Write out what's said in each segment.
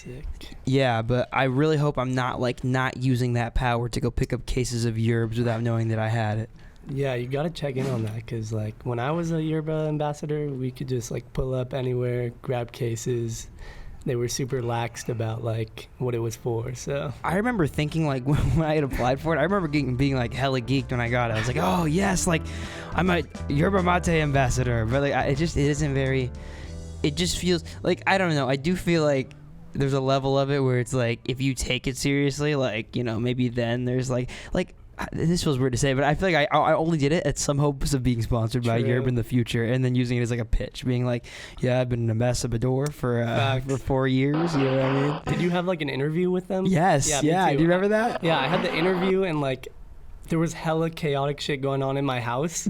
Sick. Yeah, but I really hope I'm not using that power to go pick up cases of yerbs without knowing that I had it. Yeah, you gotta check in on that, because like when I was a yerba ambassador, we could just like pull up anywhere, grab cases. They were super laxed about like what it was for. So I remember thinking like when I had applied for it, I remember being like hella geeked when I got it. I was like, oh yes, like I'm a yerba mate ambassador. But like it isn't very. It just feels like, I don't know. I do feel like there's a level of it where it's like if you take it seriously, like, you know, maybe then there's like this feels weird to say, but I feel like I only did it at some hopes of being sponsored by Yerb in the future, and then using it as like a pitch, being like, yeah, I've been an ambassador for 4 years. You know what I mean? Did you have like an interview with them? Yes. Yeah. Do you remember that? Yeah, I had the interview, and like there was hella chaotic shit going on in my house,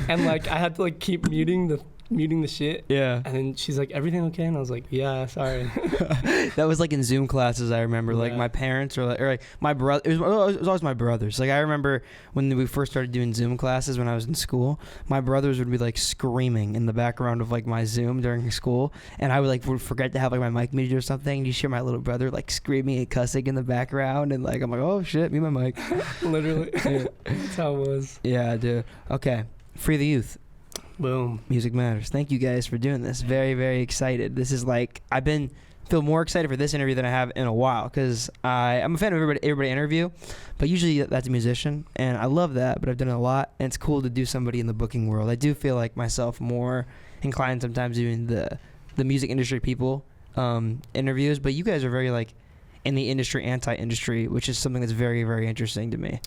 and like I had to like keep muting the shit. Yeah. And then she's like, everything okay? And I was like, yeah, sorry. That was like in Zoom classes, I remember. Like my parents or like my brother. It was always my brothers. Like I remember when we first started doing Zoom classes when I was in school, my brothers would be like screaming in the background of like my Zoom during school, and I would forget to have like my mic muted or something. And you hear my little brother like screaming and cussing in the background, and like I'm like, oh shit, mute my mic. Literally. Yeah. That's how it was. Yeah, dude. Okay, free the youth. Boom. Music matters. Thank you guys for doing this. Very, very excited. This is like, feel more excited for this interview than I have in a while, because I'm a fan of everybody interview, but usually that's a musician, and I love that, but I've done it a lot, and it's cool to do somebody in the booking world. I do feel like myself more inclined sometimes doing the music industry people interviews, but you guys are very like in the industry, anti-industry, which is something that's very, very interesting to me.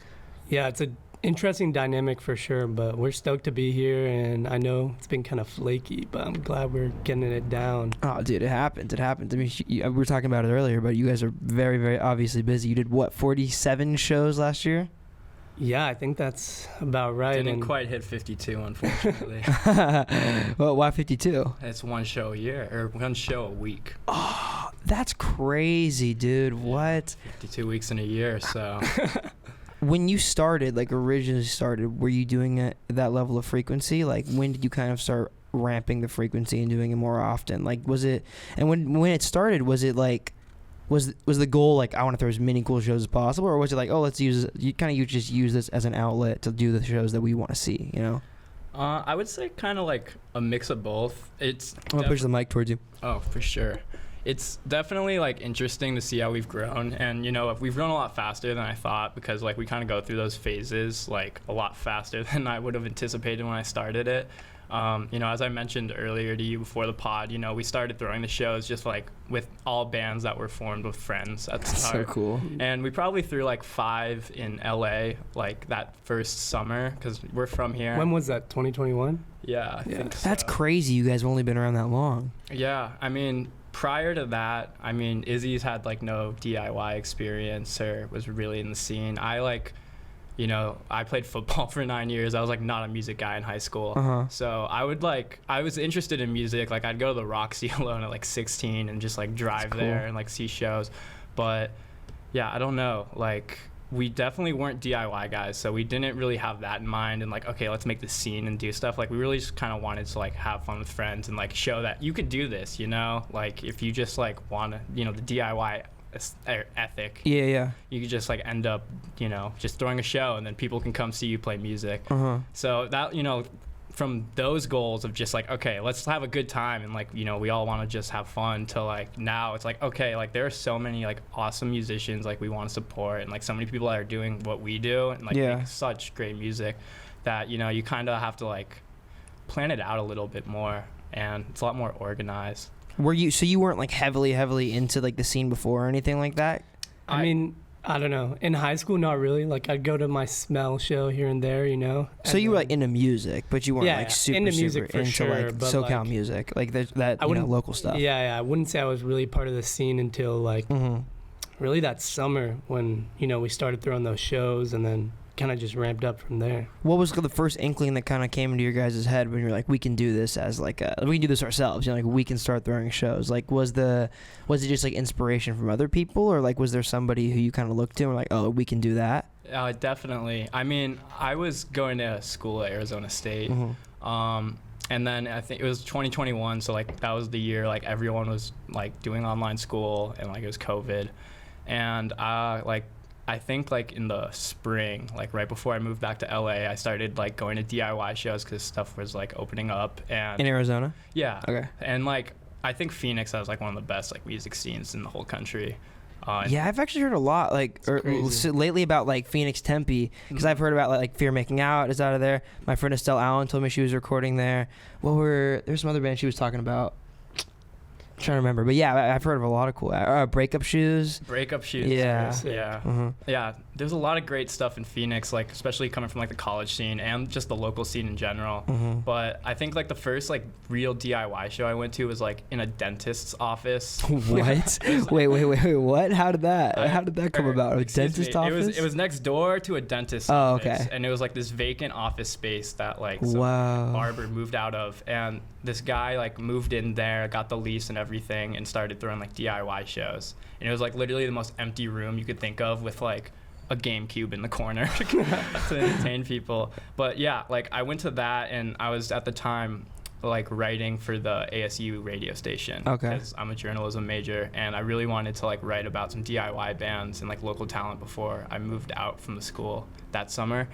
Yeah, it's a interesting dynamic for sure, but we're stoked to be here, and I know it's been kind of flaky, but I'm glad we're getting it down. Oh, dude, it happens. I mean, we were talking about it earlier, but you guys are very, very obviously busy. You did, what, 47 shows last year? Yeah, I think that's about right. Didn't quite hit 52, unfortunately. Well, why 52? It's one show a year, or one show a week. Oh, that's crazy, dude. What? 52 weeks in a year, so... When you started, like originally started, were you doing it at that level of frequency? Like when did you kind of start ramping the frequency and doing it more often? Like was it, and when it started, was it like, was the goal like I want to throw as many cool shows as possible, or was it like, oh, let's use, you just use this as an outlet to do the shows that we want to see, you know? I would say kind of like a mix of both. I'm gonna push the mic towards you. Oh, for sure. It's definitely like interesting to see how we've grown, and you know, we've grown a lot faster than I thought, because like we kind of go through those phases like a lot faster than I would have anticipated when I started it. You know, as I mentioned earlier to you before the pod, you know, we started throwing the shows just like with all bands that were formed with friends at the start. So cool. And we probably threw like 5 in LA like that first summer, because we're from here. When was that, 2021? Yeah, I think so. That's crazy. You guys have only been around that long. Yeah, I mean, prior to that, I mean, Izzy's had like no DIY experience or was really in the scene. I like, you know, I played football for 9 years. I was like not a music guy in high school. So I was interested in music. Like I'd go to the Roxy alone at like 16 and just like drive there and like see shows. But yeah, I don't know. Like we definitely weren't DIY guys, so we didn't really have that in mind and like, okay, let's make the scene and do stuff. Like we really just kind of wanted to like have fun with friends and like show that you could do this, you know? Like if you just like want to, you know, the DIY ethic. Yeah. You could just like end up, you know, just throwing a show and then people can come see you play music. So that, you know, from those goals of just like, okay, let's have a good time and like, you know, we all want to just have fun, to like now it's like, okay, like there are so many like awesome musicians like we want to support, and like so many people that are doing what we do and like make such great music that, you know, you kind of have to like plan it out a little bit more, and it's a lot more organized. So you weren't like heavily into like the scene before or anything like that? I mean, I don't know. In high school, not really. Like I'd go to my smell show here and there, you know. So you were like into music, but you weren't like super into music for into sure, like SoCal like, music, like there's that you know, local stuff. Yeah. I wouldn't say I was really part of the scene until like really that summer when, you know, we started throwing those shows, and then kind of just ramped up from there. What was the first inkling that kind of came into your guys' head when you're like, we can do this as like we can do this ourselves, you know, like we can start throwing shows? Like was it just like inspiration from other people, or like was there somebody who you kind of looked to and were like, oh, we can do that? Definitely. I mean, I was going to school at Arizona State, And then I think it was 2021, so like that was the year like everyone was like doing online school and like it was COVID. And like I think like in the spring, like right before I moved back to LA, I started like going to DIY shows because stuff was like opening up. And In Arizona? yeah. Okay. And like I think Phoenix has like one of the best like music scenes in the whole country. Yeah, I've actually heard a lot lately about like Phoenix, Tempe, because I've heard about like Fear Making Out is out of there. My friend Estelle Allen told me she was recording there. There's some other band she was talking about. I'm trying to remember, but yeah, I've heard of a lot of cool Breakup Shoes. Breakup Shoes. Yeah. Yeah. Mm-hmm. Yeah. There's a lot of great stuff in Phoenix, like especially coming from like the college scene and just the local scene in general. Mm-hmm. But I think like the first like real DIY show I went to was like in a dentist's office. What? Wait, what? How did that come about? A dentist office? It was next door to a dentist's office. Okay. And it was like this vacant office space that like some barber moved out of, and this guy like moved in there, got the lease and everything, and started throwing like DIY shows. And it was like literally the most empty room you could think of, with like a GameCube in the corner to entertain people. But yeah, like I went to that, and I was at the time like writing for the ASU radio station. Okay. Because I'm a journalism major, and I really wanted to like write about some DIY bands and like local talent before I moved out from the school that summer.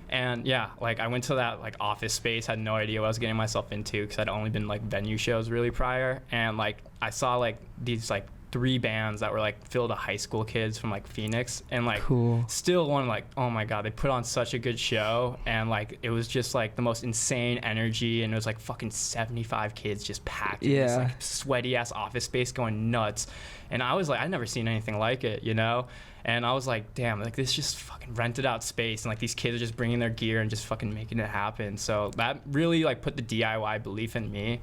And yeah, like I went to that like office space, had no idea what I was getting myself into because I'd only been like venue shows really prior. And like I saw like these like 3 bands that were like filled with high school kids from like Phoenix, and like still one like, oh my god, they put on such a good show. And like it was just like the most insane energy, and it was like fucking 75 kids just packed in this like sweaty ass office space going nuts. And I was like, I'd never seen anything like it, you know? And I was like, damn, like this just fucking rented out space, and like these kids are just bringing their gear and just fucking making it happen. So that really like put the DIY belief in me.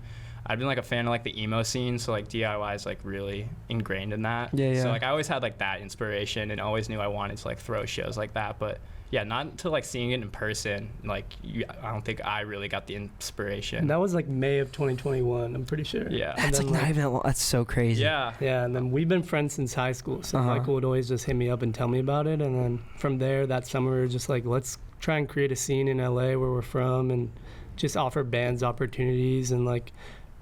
I've been like a fan of like the emo scene, so like DIY is like really ingrained in that. Yeah. So like I always had like that inspiration, and always knew I wanted to like throw shows like that. But yeah, not until like seeing it in person, like I don't think I really got the inspiration. And that was like May of 2021, I'm pretty sure. Yeah. That's like not even that long. That's so crazy. Yeah. Yeah, and then we've been friends since high school, so Michael would always just hit me up and tell me about it. And then from there, that summer, we were just like, let's try and create a scene in LA where we're from, and just offer bands opportunities, and like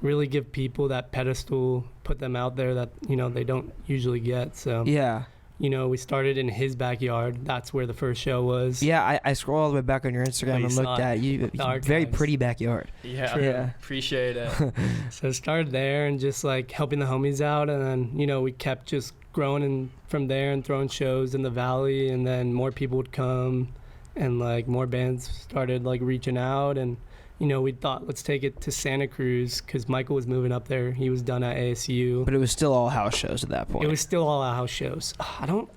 really give people that pedestal, put them out there that, you know, they don't usually get. So yeah, you know, we started in his backyard. That's where the first show was. Yeah, I scrolled all the way back on your Instagram and looked at you. Very pretty backyard. Yeah, yeah. Appreciate it. So started there and just like helping the homies out, and then, you know, we kept just growing and from there and throwing shows in the valley, and then more people would come, and like more bands started like reaching out. And you know, we thought, let's take it to Santa Cruz, because Michael was moving up there. He was done at ASU. But it was still all house shows at that point. It was still all house shows. I don't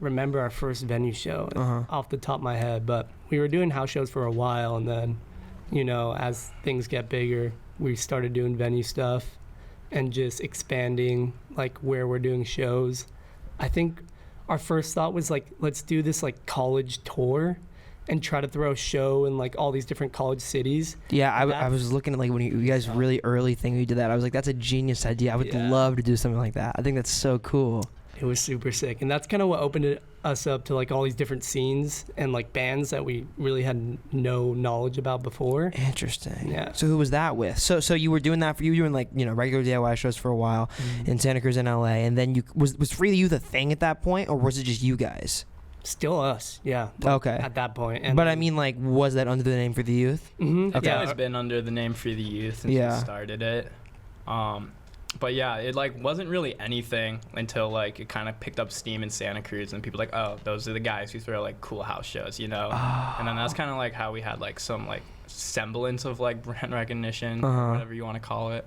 remember our first venue show off the top of my head, but we were doing house shows for a while, and then, you know, as things get bigger, we started doing venue stuff and just expanding like where we're doing shows. I think our first thought was like, let's do this like college tour and try to throw a show in like all these different college cities. Yeah, I was looking at like when you guys really early thing you did that. I was like, that's a genius idea. I would love to do something like that. I think that's so cool. It was super sick, and that's kind of what opened us up to like all these different scenes and like bands that we really had no knowledge about before. Interesting. Yeah. So who was that with? So you were doing that for you doing like, you know, regular DIY shows for a while in Santa Cruz and LA, and then you was Free the Youth a thing at that point, or was it just you guys? Still us, yeah. Okay. At that point. And but I mean, like, was that under the name For the Youth? Mm-hmm. It's always been under the name For the Youth since we started it. But yeah, it like wasn't really anything until like it kind of picked up steam in Santa Cruz, and people like, oh, those are the guys who throw like cool house shows, you know. And then that's kind of like how we had like some like semblance of like brand recognition, whatever you want to call it.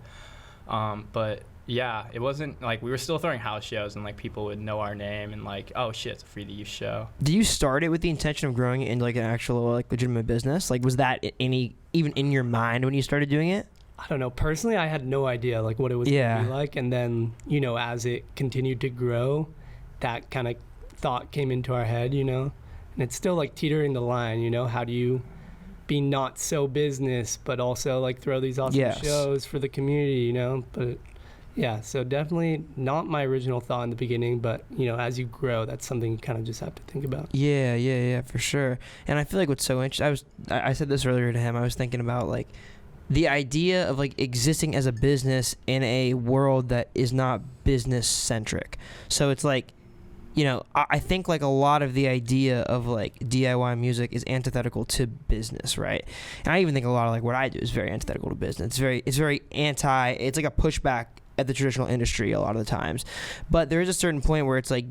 But yeah, it wasn't like we were still throwing house shows, and like people would know our name and like, oh shit, it's a Free the Youth show. Do you start it with the intention of growing it into like an actual like legitimate business? Like, was that even in your mind when you started doing it? I don't know. Personally, I had no idea like what it was going to be like, and then, you know, as it continued to grow, that kind of thought came into our head, you know, and it's still like teetering the line, you know, how do you be not so business but also like throw these awesome shows for the community, you know? But yeah, so definitely not my original thought in the beginning, but, you know, as you grow, that's something you kind of just have to think about. Yeah, for sure. And I feel like what's so interesting, I said this earlier to him, I was thinking about like the idea of like existing as a business in a world that is not business centric. So it's like, you know, I think like a lot of the idea of like DIY music is antithetical to business, right? And I even think a lot of like what I do is very antithetical to business. It's very anti. It's like a pushback at the traditional industry a lot of the times. But there is a certain point where it's like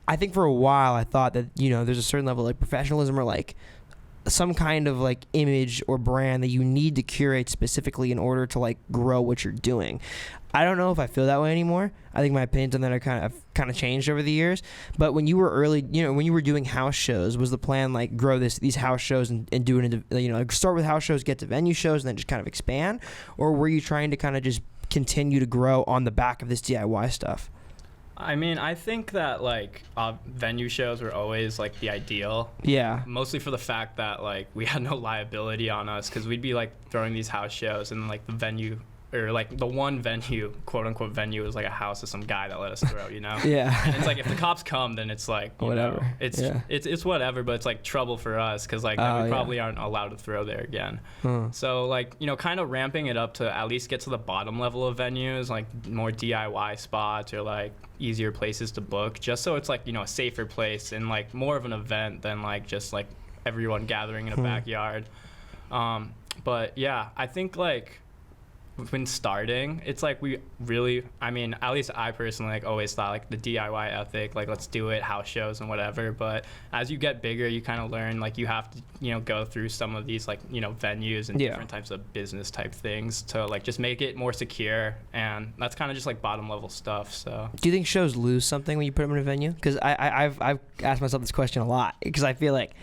I think for a while I thought that, you know, there's a certain level of like professionalism or like some kind of like image or brand that you need to curate specifically in order to like grow what you're doing. I don't know if I feel that way anymore. I think my opinions on that are kind of changed over the years. But when you were early, you know, when you were doing house shows, was the plan like grow these house shows and do it into, you know, like start with house shows, get to venue shows, and then just kind of expand? Or were you trying to kind of just continue to grow on the back of this DIY stuff? I mean, I think that like venue shows were always like the ideal. Yeah. Mostly for the fact that like we had no liability on us, because we'd be like throwing these house shows and like the venue, or like the one venue, quote unquote venue, was like a house of some guy that let us throw, you know? Yeah. And it's like if the cops come, then it's like whatever. It's whatever, but it's like trouble for us, because like we probably aren't allowed to throw there again. So like, you know, kind of ramping it up to at least get to the bottom level of venues, like more DIY spots or like easier places to book, just so it's like, you know, a safer place and like more of an event than like just like everyone gathering in a backyard. But yeah, I think like when starting, it's like we really, I mean, at least I personally like always thought like the DIY ethic, like let's do it, house shows and whatever. But as you get bigger, you kind of learn like you have to, you know, go through some of these like, you know, venues and different types of business type things to like just make it more secure. And that's kind of just like bottom level stuff. So do you think shows lose something when you put them in a venue? Because I've asked myself this question a lot, because I feel like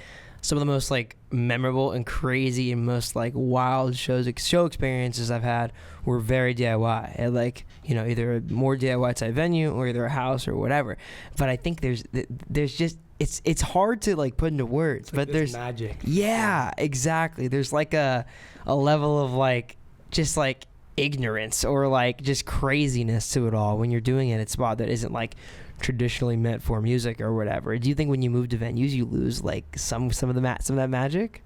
some of the most like memorable and crazy and most like wild show experiences I've had were very DIY, at like, you know, either a more DIY type venue or either a house or whatever. But I think there's just it's hard to like put into words. Like but there's magic. Yeah, exactly. There's like a level of like just like ignorance or like just craziness to it all when you're doing it at a spot that isn't like traditionally meant for music or whatever. Do you think when you move to venues you lose like some of that magic?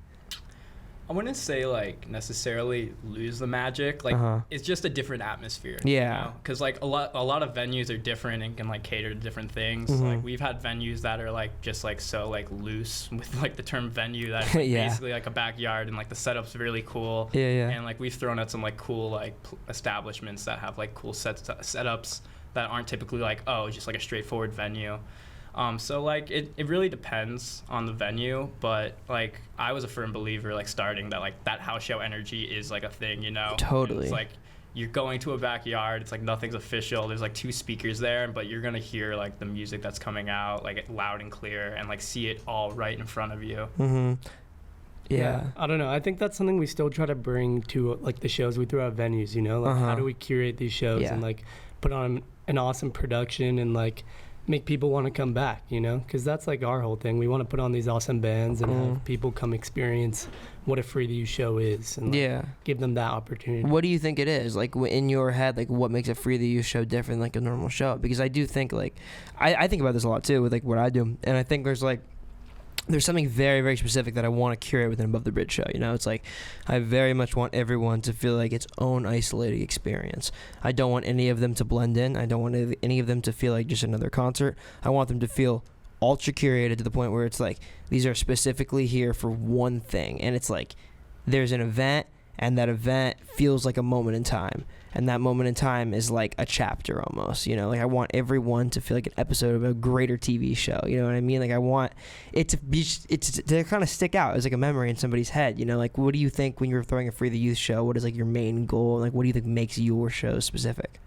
I wouldn't say like necessarily lose the magic. Like it's just a different atmosphere. Yeah. You know? Cause like a lot of venues are different and can like cater to different things. Like we've had venues that are like just like so like loose with like the term venue that's like basically like a backyard and like the setup's really cool. Yeah. And like we've thrown out some like cool like establishments that have like cool setups that aren't typically like, oh, just like a straightforward venue. So like it really depends on the venue, but like I was a firm believer like starting that like that house show energy is like a thing, you know? Totally. It's like you're going to a backyard, it's like nothing's official, there's like 2 speakers there, but you're gonna hear like the music that's coming out like loud and clear and like see it all right in front of you. Yeah. I don't know. I think that's something we still try to bring to like the shows we throw at venues, you know? Like how do we curate these shows and like put on an awesome production and like make people want to come back, you know? Because that's like our whole thing. We want to put on these awesome bands and have people come experience what a free to use show is and like, give them that opportunity. What do you think it is? Like in your head, like what makes a free to use show different than like a normal show? Because I do think like, I think about this a lot too with like what I do. And I think there's something very, very specific that I want to curate with an Above the Bridge show. You know, it's like I very much want everyone to feel like its own isolated experience. I don't want any of them to blend in. I don't want any of them to feel like just another concert. I want them to feel ultra curated to the point where it's like these are specifically here for one thing. And it's like there's an event, and that event feels like a moment in time. And that moment in time is like a chapter almost, you know, like I want everyone to feel like an episode of a greater TV show. You know what I mean? Like I want it to kind of stick out as like a memory in somebody's head, you know, like what do you think when you're throwing a free to use show? What is like your main goal? Like what do you think makes your show specific?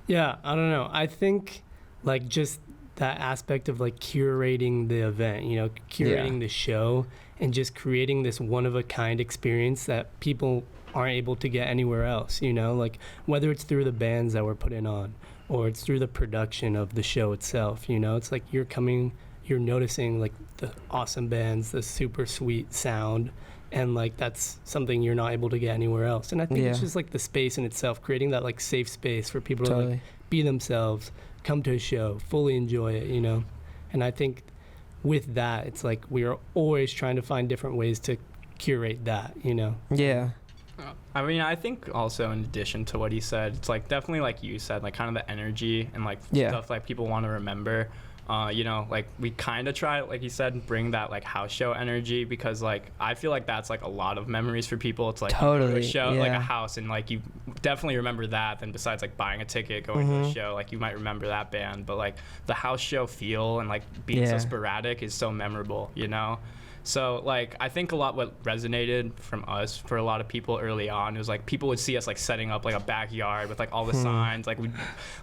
Yeah, I don't know. I think like just that aspect of like curating the event, you know, curating the show and just creating this one of a kind experience that people aren't able to get anywhere else, you know, like whether it's through the bands that we're putting on or it's through the production of the show itself, you know, it's like you're noticing like the awesome bands, the super sweet sound, and like that's something you're not able to get anywhere else. And I think it's just like the space in itself, creating that like safe space for people to like be themselves, come to a show, fully enjoy it, you know. And I think with that, it's like we are always trying to find different ways to curate that, you know? Yeah. I mean, I think also in addition to what he said, it's like definitely like you said, like kind of the energy and like stuff like people want to remember. You know, like we kind of try, like you said, bring that like house show energy, because like I feel like that's like a lot of memories for people. It's like totally, you go to a show, like a house, and like you definitely remember that. Then besides like buying a ticket, going to a show, like you might remember that band, but like the house show feel and like being so sporadic is so memorable, you know. So like I think a lot what resonated from us for a lot of people early on was like people would see us like setting up like a backyard with like all the signs. Like we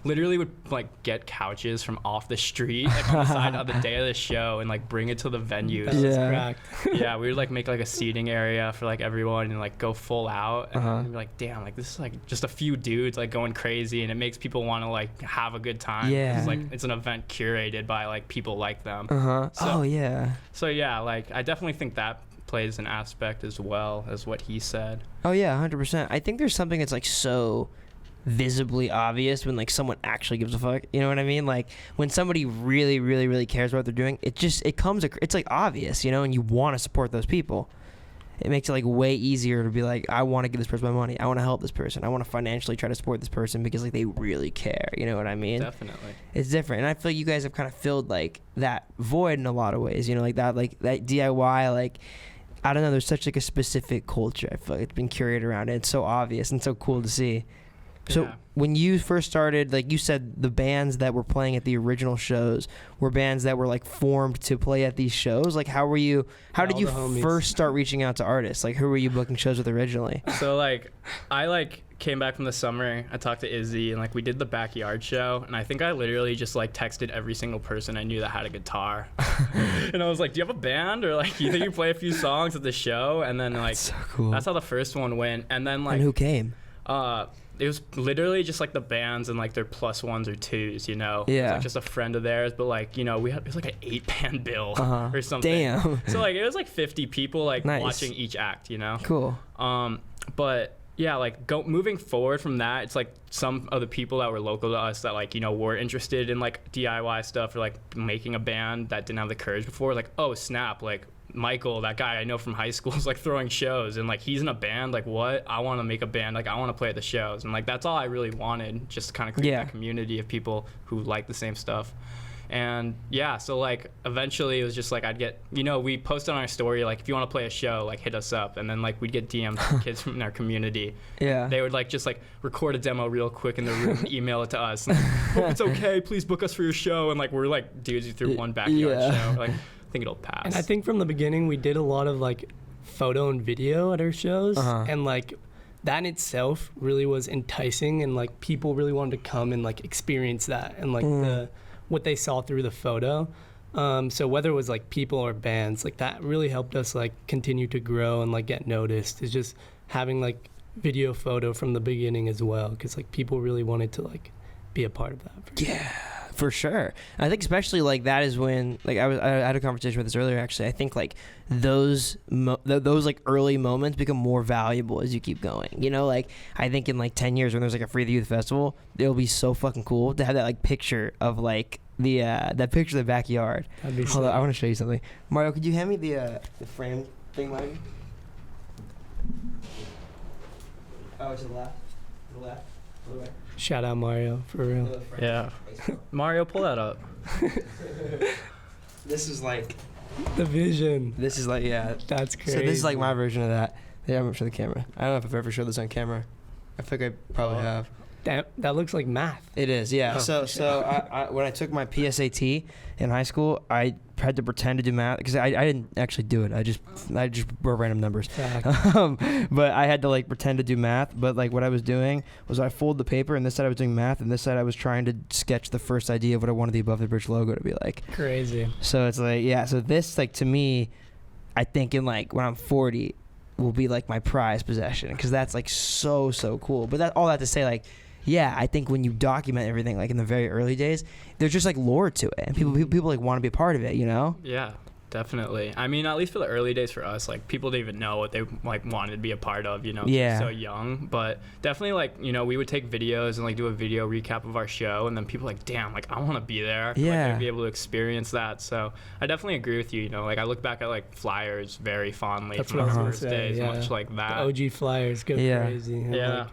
literally would like get couches from off the street like on the side of the day of the show and like bring it to the venues. Yeah, we would like make like a seating area for like everyone and like go full out, and we'd be like, damn, like this is like just a few dudes like going crazy, and it makes people want to like have a good time. It's like it's an event curated by like people like them. So yeah, like I definitely think that plays an aspect as well as what he said. Oh yeah, 100%. I think there's something that's like so visibly obvious when like someone actually gives a fuck. You know what I mean? Like when somebody really, really, really cares what they're doing, it's like obvious, you know, and you want to support those people. It makes it like way easier to be like, I want to give this person my money. I want to help this person. I want to financially try to support this person because like they really care. You know what I mean? Definitely. It's different. And I feel like you guys have kind of filled like that void in a lot of ways, you know, like that DIY, like, I don't know, there's such like a specific culture. I feel like it's been curated around it. It's so obvious and so cool to see. So when you first started, like you said, the bands that were playing at the original shows were bands that were like formed to play at these shows. Like how did you first start reaching out to artists? Like who were you booking shows with originally? So like I like came back from the summer, I talked to Izzy, and like we did the backyard show, and I think I literally just like texted every single person I knew that had a guitar. And I was like, do you have a band, or like you think you play a few songs at the show? And then like so cool. That's how the first one went. And then like, and who came? It was literally just like the bands and like their plus ones or twos, you know. Yeah. It was like just a friend of theirs, but like, you know, it was like an 8-band bill or something. Damn. So like it was like 50 people like watching each act, you know. Cool. But yeah, like moving forward from that, it's like some of the people that were local to us that like, you know, were interested in like DIY stuff or like making a band that didn't have the courage before, like, oh snap, like Michael, that guy I know from high school, is like throwing shows, and like he's in a band. Like, what? I want to make a band. Like, I want to play at the shows, and like that's all I really wanted, just to kind of create a community of people who like the same stuff. And yeah, so like eventually it was just like I'd get, you know, we posted on our story like, if you want to play a show, like hit us up, and then like we'd get DMs from kids from our community. Yeah, they would like just like record a demo real quick in their room and email it to us. Like, hope it's okay, please book us for your show. And like we're like dudes who threw one backyard show. Like, I think it'll pass. And I think from the beginning we did a lot of like photo and video at our shows, and like that in itself really was enticing, and like people really wanted to come and like experience that, and like what they saw through the photo. So whether it was like people or bands, like that really helped us like continue to grow and like get noticed. Is just having like video photo from the beginning as well, because like people really wanted to like be a part of that. For sure. I think especially like that is when like I had a conversation with this earlier actually. I think like those like early moments become more valuable as you keep going. You know, like I think in like 10 years when there's like a Free the Youth festival, it'll be so fucking cool to have that like picture of like the that picture of the backyard. Hold on, I want to show you something. Mario, could you hand me the frame thing, Mario? Oh, to the left. To the left. To the right. Shout out Mario, for real. Yeah. Mario, pull that up. This is like the vision. This is like, yeah. That's crazy. So this is like my version of that. Yeah, I'm gonna show the camera. I don't know if I've ever showed this on camera. I think I probably have. That looks like math. It is, yeah. Oh. So I when I took my PSAT in high school, I had to pretend to do math because I didn't actually do it. I just wrote random numbers. But I had to like pretend to do math. But like what I was doing was I folded the paper, and this side I was doing math, and this side I was trying to sketch the first idea of what I wanted the Above the Bridge logo to be like. Crazy. So it's like, yeah. So this like to me, I think in like when I'm 40, will be like my prized possession because that's like so cool. But all that to say like. Yeah, I think when you document everything, like in the very early days, there's just like lore to it, and people like want to be a part of it, you know? Yeah. Definitely. I mean, at least for the early days for us, like people didn't even know what they like wanted to be a part of, you know, Yeah. so young. But definitely, like, you know, we would take videos and like do a video recap of our show, and then people like, damn, like I want to be there. Yeah. Like, I'd be able to experience that. So I definitely agree with you. You know, like I look back at like flyers very fondly That's from what I our was first gonna say, days, yeah. much like that. The OG flyers go Yeah. crazy. And, Yeah. like,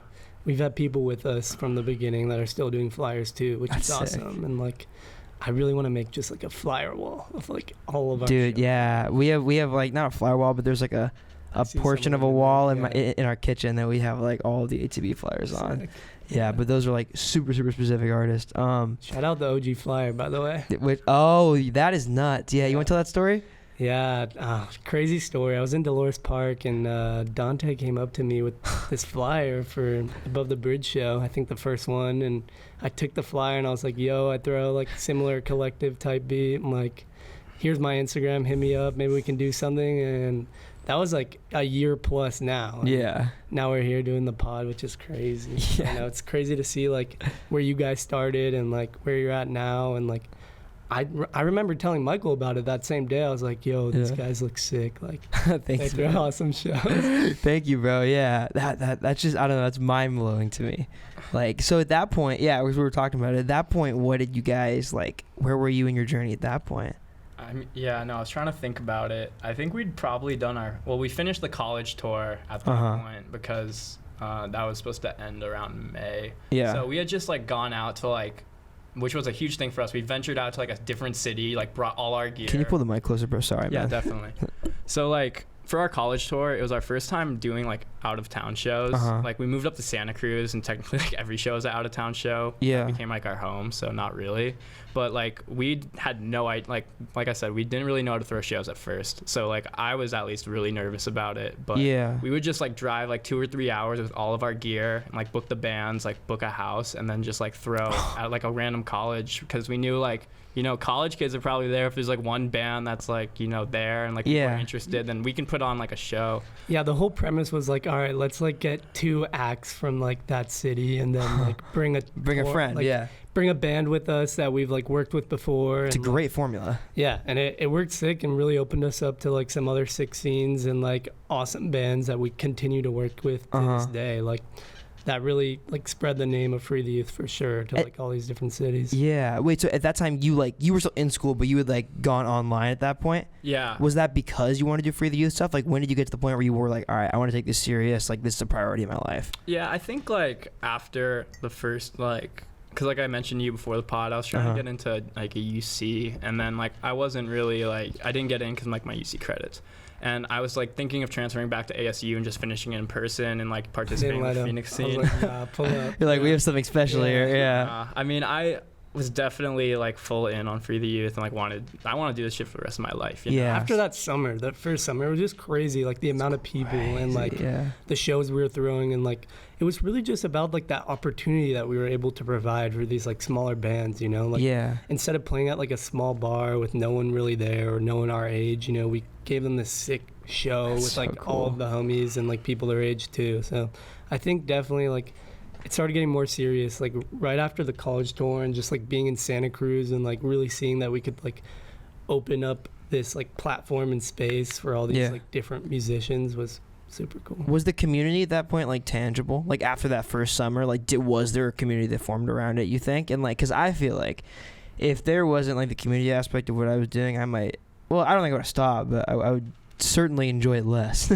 we've had people with us from the beginning that are still doing flyers too, which That's is sick. awesome. And like, I really want to make just like a flyer wall of like all of our Dude, shows. yeah, we have like not a flower wall, but there's like a see portion of a someone in wall there, in my in our kitchen that we have like all of the ATB flyers on. Sick. Yeah, but those are like super specific artists. Shout out the OG flyer, by the way. That is nuts. Yeah, you want to tell that story? Yeah, crazy story. I was in Dolores Park, and Dante came up to me with this flyer for Above the Bridge show, I think the first one, and I took the flyer and I was like, yo, I throw like similar collective type beat. I'm like, here's my Instagram, hit me up, maybe we can do something. And that was like a year plus now. And Yeah. now we're here doing the pod, which is crazy. Yeah. I know it's crazy to see like where you guys started and like where you're at now. And like I remember telling Michael about it that same day. I was like, yo, these Yeah. guys look sick. Like they Thanks, throw man. awesome shows. Thank you, bro. Yeah, that's just, I don't know, that's mind blowing to me. Like, so at that point, yeah, we were talking about it. At that point, what did you guys like? Where were you in your journey at that point? I I was trying to think about it. I think we'd probably done we finished the college tour at that point because that was supposed to end around May. Yeah. So we had just like gone out to like, which was a huge thing for us. We ventured out to like a different city, like brought all our gear. Can you pull the mic closer, bro? Sorry, Yeah, man. definitely. So like for our college tour, it was our first time doing like out of town shows. Like we moved up to Santa Cruz, and technically like every show is an out of town show. Yeah. That became like our home, so not really. But like we had no idea, like I said, we didn't really know how to throw shows at first. So like I was at least really nervous about it. But Yeah. we would just like drive like 2 or 3 hours with all of our gear and like book the bands, like book a house, and then just like throw at like a random college, because we knew like, you know, college kids are probably there. If there's like one band that's like, you know, there and like people Yeah. are interested, then we can put on like a show. Yeah, the whole premise was like, all right, let's like get 2 acts from like that city, and then like bring a friend. like, Yeah. bring a band with us that we've like worked with before. It's a and, great formula. yeah, and it worked sick and really opened us up to like some other sick scenes and like awesome bands that we continue to work with to this day. Like that really like spread the name of Free the Youth for sure to like all these different cities. Yeah. Wait, so at that time you were still in school, but you had like gone online at that point? Yeah. Was that because you wanted to do Free the Youth stuff? Like when did you get to the point where you were like, all right, I want to take this serious, like this is a priority in my life? Yeah, I think like after the first like, because like I mentioned to you before the pod, I was trying to get into like a UC, and then like I wasn't really like, I didn't get in because like my UC credits. And I was like thinking of transferring back to ASU and just finishing it in person and like participating in the Phoenix I was scene. like, nah, pull up. You're like, we have something special here. Yeah. I mean, I was definitely like full in on Free the Youth and like I want to do this shit for the rest of my life. You know? Yeah. After that summer, that first summer, it was just crazy. Like the amount of people and like the shows we were throwing, and like it was really just about like that opportunity that we were able to provide for these like smaller bands, you know? Like instead of playing at like a small bar with no one really there or no one our age, you know, we gave them this sick show with like all of the homies and like people their age too. So I think definitely like it started getting more serious like right after the college tour, and just like being in Santa Cruz and like really seeing that we could like open up this like platform and space for all these like different musicians was super cool. Was the community at that point like tangible? Like after that first summer, like was there a community that formed around it, you think? And like, because I feel like if there wasn't like the community aspect of what I was doing, I might, well, I don't think I would stop, but I would certainly enjoy it less.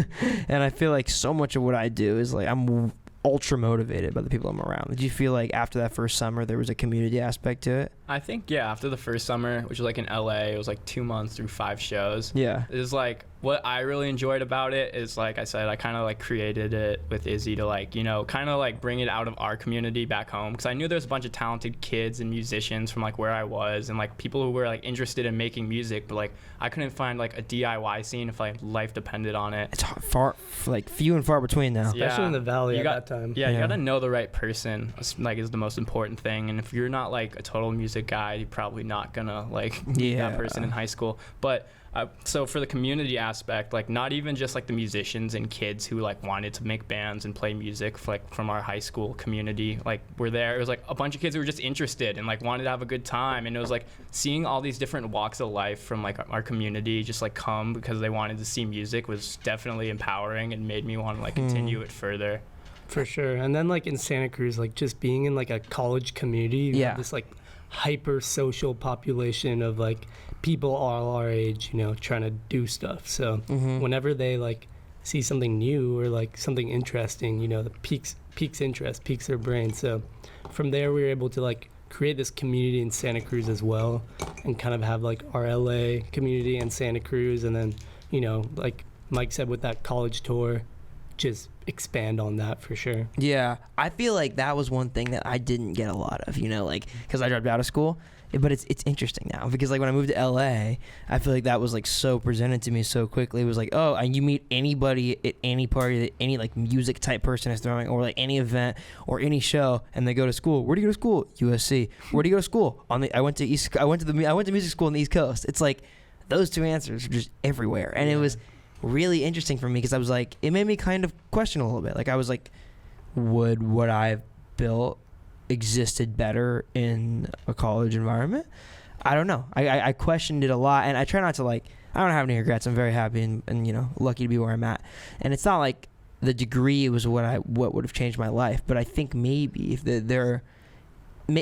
And I feel like so much of what I do is like I'm ultra motivated by the people I'm around. Did you feel like after that first summer there was a community aspect to it? I think, yeah, after the first summer, which was like in LA, it was like 2 months through 5 shows. Yeah. It was like, what I really enjoyed about it is, like I said, I kind of like created it with Izzy to like, you know, kind of like bring it out of our community back home. Because I knew there's a bunch of talented kids and musicians from like where I was, and like people who were like interested in making music, but like I couldn't find like a DIY scene if like life depended on it. It's far, like few and far between now. Especially in the Valley You at got- that time. Yeah, you gotta know the right person, like, is the most important thing. And if you're not like a total music guy, you're probably not gonna like meet that person in high school. But So for the community aspect, like not even just like the musicians and kids who like wanted to make bands and play music like from our high school community, like were there. It was like a bunch of kids who were just interested and like wanted to have a good time. And it was like seeing all these different walks of life from like our community just like come because they wanted to see music was definitely empowering and made me want to like continue it further. For sure. And then like in Santa Cruz, like just being in like a college community, you have this like hyper social population of like people all our age, you know, trying to do stuff. So whenever they like see something new or like something interesting, you know, that piques interest, piques their brain. So from there we were able to like create this community in Santa Cruz as well, and kind of have like our LA community in Santa Cruz, and then, you know, like Mike said, with that college tour, just expand on that for sure. Yeah, I feel like that was one thing that I didn't get a lot of, you know, like because I dropped out of school. But it's interesting now because like when I moved to LA, I feel like that was like so presented to me so quickly. It was like, oh, and you meet anybody at any party that any like music type person is throwing, or like any event or any show, and they go to school. Where do you go to school? USC. Where do you go to school? I went to music school on the East Coast. It's like those two answers are just everywhere, and it was really interesting for me because I was like, it made me kind of question a little bit. Like I was like, would what I've built existed better in a college environment? I don't know. I questioned it a lot, and I try not to like, I don't have any regrets. I'm very happy and you know, lucky to be where I'm at. And it's not like the degree was what would have changed my life, but I think maybe if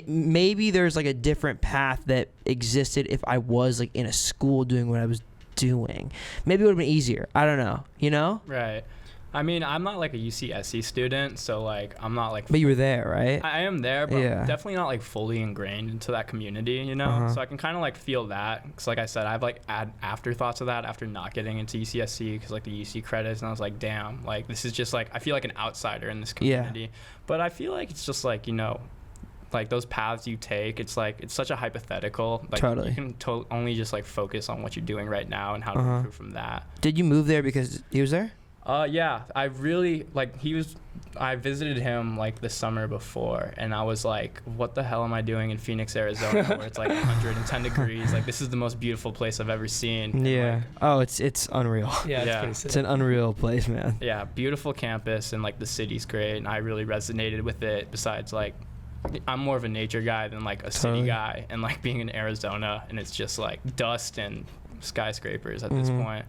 maybe there's like a different path that existed if I was like in a school doing what I was doing. Maybe it would have been easier. I don't know, you know? Right. I mean, I'm not like a UCSC student, so like I'm not like. But you were there, right? I am there, but I'm definitely not like fully ingrained into that community, you know. So I can kind of like feel that, because like I said, I've like had afterthoughts of that after not getting into UCSC because like the UC credits, and I was like, damn, like this is just like I feel like an outsider in this community. Yeah. But I feel like it's just like, you know, like those paths you take, it's like it's such a hypothetical. Like totally. You can only just like focus on what you're doing right now and how to improve from that. Did you move there because he was there? Yeah, I really like I visited him like the summer before, and I was like, what the hell am I doing in Phoenix, Arizona, where it's like 110 degrees? Like this is the most beautiful place I've ever seen. Yeah. It's unreal. Yeah, it's an unreal place, man. Yeah, beautiful campus, and like the city's great, and I really resonated with it. Besides, like, I'm more of a nature guy than like a city guy, and like being in Arizona, and it's just like dust and skyscrapers at this point.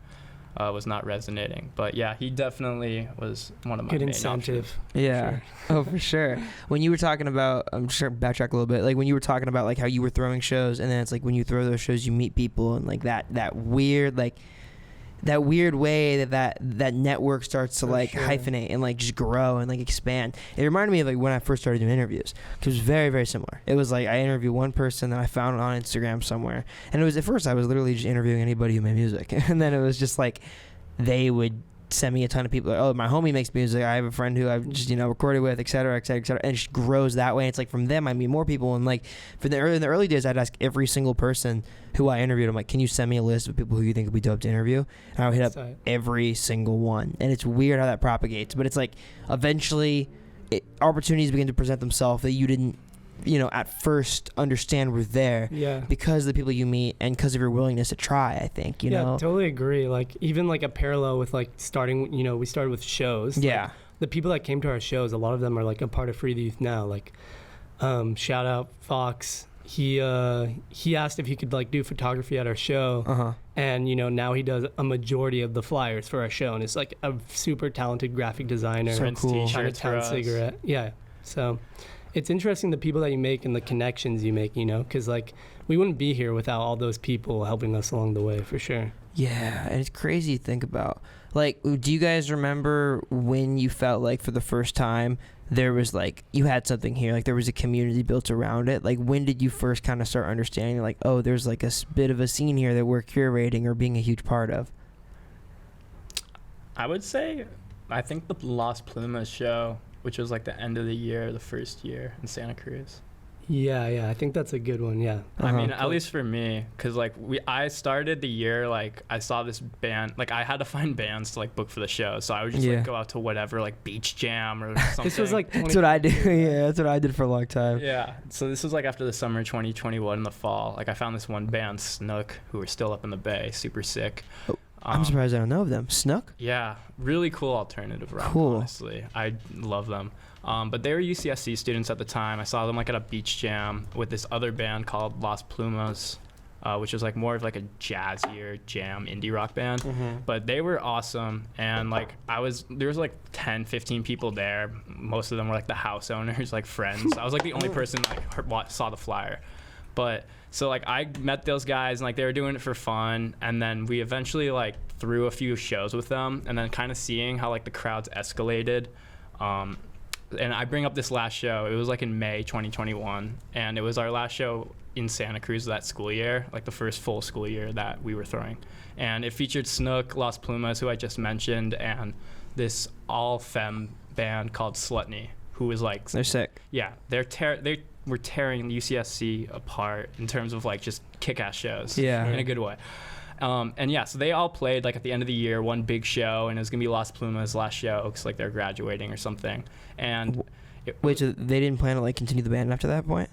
Was not resonating, but yeah, he definitely was one of my good main incentive. options. Yeah, oh for sure. When you were talking about, I'm just gonna backtrack a little bit. Like when you were talking about like how you were throwing shows, and then it's like when you throw those shows, you meet people, and like that weird way that network starts to like hyphenate and like just grow and like expand. It reminded me of like when I first started doing interviews, because it was very, very similar. It was like I interviewed one person that I found on Instagram somewhere, and it was at first I was literally just interviewing anybody who made music, and then it was just like they would send me a ton of people like, oh, my homie makes music, I have a friend who I've just, you know, recorded with, et cetera, et cetera, et cetera, and it just grows that way. It's like from them I meet more people, and like in the early days I'd ask every single person who I interviewed, I'm like, can you send me a list of people who you think would be dope to interview? And I would hit up every single one, and it's weird how that propagates, but it's like eventually opportunities begin to present themselves that you didn't, you know, at first understand were there because of the people you meet and because of your willingness to try, I think, you know? Yeah, totally agree. Like, even like a parallel with like starting, you know, we started with shows. Yeah. Like, the people that came to our shows, a lot of them are like a part of Free the Youth now. Like, shout out Fox. He asked if he could like do photography at our show. And, you know, now he does a majority of the flyers for our show. And it's like a super talented graphic designer. So cool. Chinatown cigarette. Yeah. So it's interesting the people that you make and the connections you make, you know, because like we wouldn't be here without all those people helping us along the way, for sure. Yeah, and it's crazy to think about. Like, do you guys remember when you felt like for the first time there was like you had something here, like there was a community built around it? Like, when did you first kind of start understanding like, oh, there's like a bit of a scene here that we're curating or being a huge part of? I would say, I think the Las Plumas show, which was like the end of the year, the first year in Santa Cruz. Yeah, I think that's a good one. Yeah. I mean, at least for me, because like I started the year, like I saw this band, like I had to find bands to like book for the show, so I would just like go out to whatever, like Beach Jam or something. This was like that's what I did. Yeah, that's what I did for a long time. Yeah, so this was like after the summer 2021 in the fall. Like I found this one band, Snook, who were still up in the Bay, super sick. I'm surprised I don't know of them. Snook? Yeah, really cool alternative rock. Cool. Honestly, I love them. But they were UCSC students at the time. I saw them like at a beach jam with this other band called Las Plumas, which was like more of like a jazzier jam indie rock band. But they were awesome. And like there was like 10, 15 people there. Most of them were like the house owners, like friends. I was like the only person like saw the flyer. But so like I met those guys and like they were doing it for fun. And then we eventually like threw a few shows with them, and then kind of seeing how like the crowds escalated. And I bring up this last show. It was like in May 2021, and it was our last show in Santa Cruz that school year, like the first full school year that we were throwing. And it featured Snook, Las Plumas, who I just mentioned, and this all-femme band called Slutney, who was like... They're sick. Yeah, they were tearing UCSC apart in terms of like just kick-ass shows. Yeah. In a good way. And yeah, so they all played like at the end of the year, one big show, and it was gonna be Las Plumas' last show because like they're graduating or something. And wait, so they didn't plan to like continue the band after that point?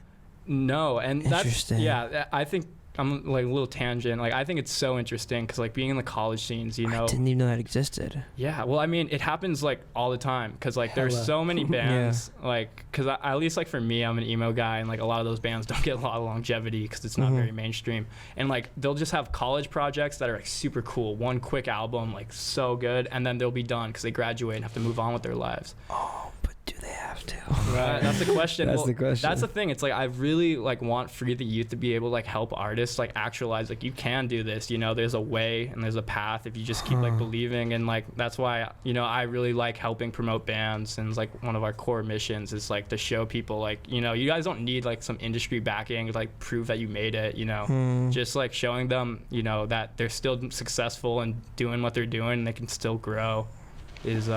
No, and that's interesting. I think I'm like a little tangent. Like I think it's so interesting because like being in the college scenes, you know. I didn't even know that existed. Yeah, well, I mean, it happens like all the time because like there's so many bands. Like, because at least like for me, I'm an emo guy, and like a lot of those bands don't get a lot of longevity because it's not very mainstream. And like they'll just have college projects that are like super cool, one quick album, like so good, and then they'll be done because they graduate and have to move on with their lives. Oh, but do they have to? Right, that's the question. That's the question. That's the thing. It's like I really like want Free the Youth to be able to like help artists like actualize like you can do this. You know, there's a way and there's a path if you just keep like believing. And like that's why I really like helping promote bands, and it's like one of our core missions is like to show people like you guys don't need like some industry backing to like prove that you made it. Just like showing them that they're still successful and doing what they're doing and they can still grow is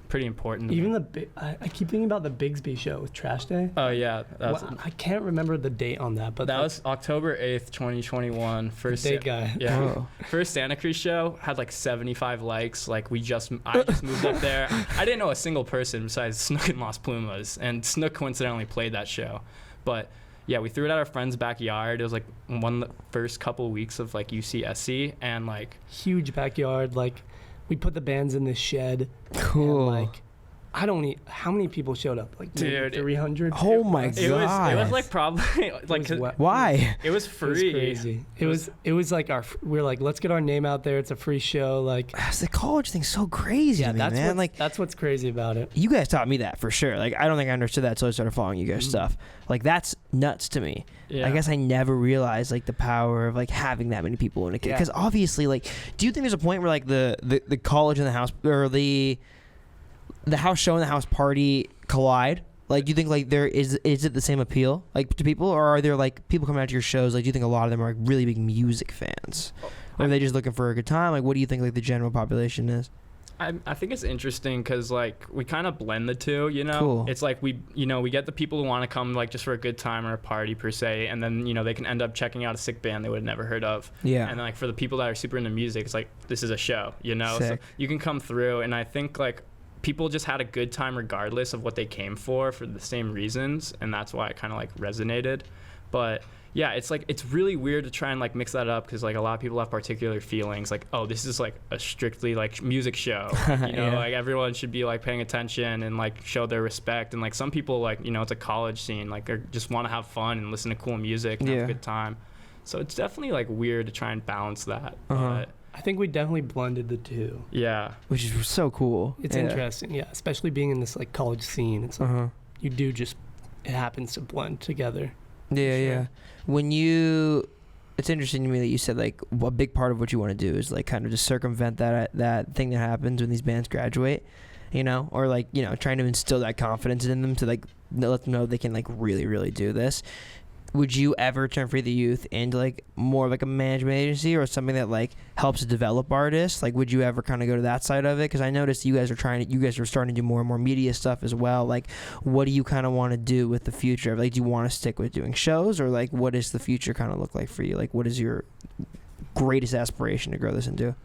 pretty important. Even I keep thinking about the Bigsby show with Trash Day. Oh yeah, I can't remember the date on that, but that was October 8th, 2021. First date guy. Yeah. Whoa. First Santa Cruz show had like 75 likes. Like I just moved up there. I didn't know a single person besides Snook and Las Plumas, and Snook coincidentally played that show. But yeah, we threw it at our friend's backyard. It was like one of the first couple weeks of like UCSC, and like huge backyard. Like we put the bands in this shed. Cool. And, like how many people showed up? Like dude, 300. Oh my god. It was like probably like why? It was free. It was crazy. It was like we're like, let's get our name out there. It's a free show. Like the college thing's so crazy to me, man. That's what's crazy about it. You guys taught me that for sure. Like I don't think I understood that until I started following you guys' stuff. Like that's nuts to me. Yeah. I guess I never realized like the power of like having that many people in a kid. Because obviously, like, do you think there's a point where like the college and the house or the house show and the house party collide? Like, do you think like is it the same appeal like to people, or are there like people coming out to your shows? Like, do you think a lot of them are like really big music fans, or are they just looking for a good time? Like, what do you think like the general population is? I think it's interesting because like we kind of blend the two, Cool. It's like we get the people who want to come like just for a good time or a party per se, and then they can end up checking out a sick band they would have never heard of. Yeah. And then like for the people that are super into music, it's like this is a show, So you can come through, and I think like people just had a good time regardless of what they came for the same reasons, and that's why it kind of like resonated. But yeah, it's like it's really weird to try and like mix that up because like a lot of people have particular feelings like, oh, this is like a strictly like music show, like everyone should be like paying attention and like show their respect. And like some people like it's a college scene, like they just want to have fun and listen to cool music and have a good time. So it's definitely like weird to try and balance that. But I think we definitely blended the two. Yeah, which is so cool. It's interesting, especially being in this like college scene. It's like it happens to blend together. Yeah. It's interesting to me that you said like a big part of what you want to do is like kind of just circumvent that thing that happens when these bands graduate, or like trying to instill that confidence in them to like let them know they can like really really do this. would you ever turn Free the Youth into like more of like a management agency or something that like helps develop artists? Like, would you ever kind of go to that side of it? Because I noticed you guys are starting to do more and more media stuff as well. Like, what do you kind of want to do with the future? Like, do you want to stick with doing shows, or like, what does the future kind of look like for you? Like, what is your greatest aspiration to grow this into?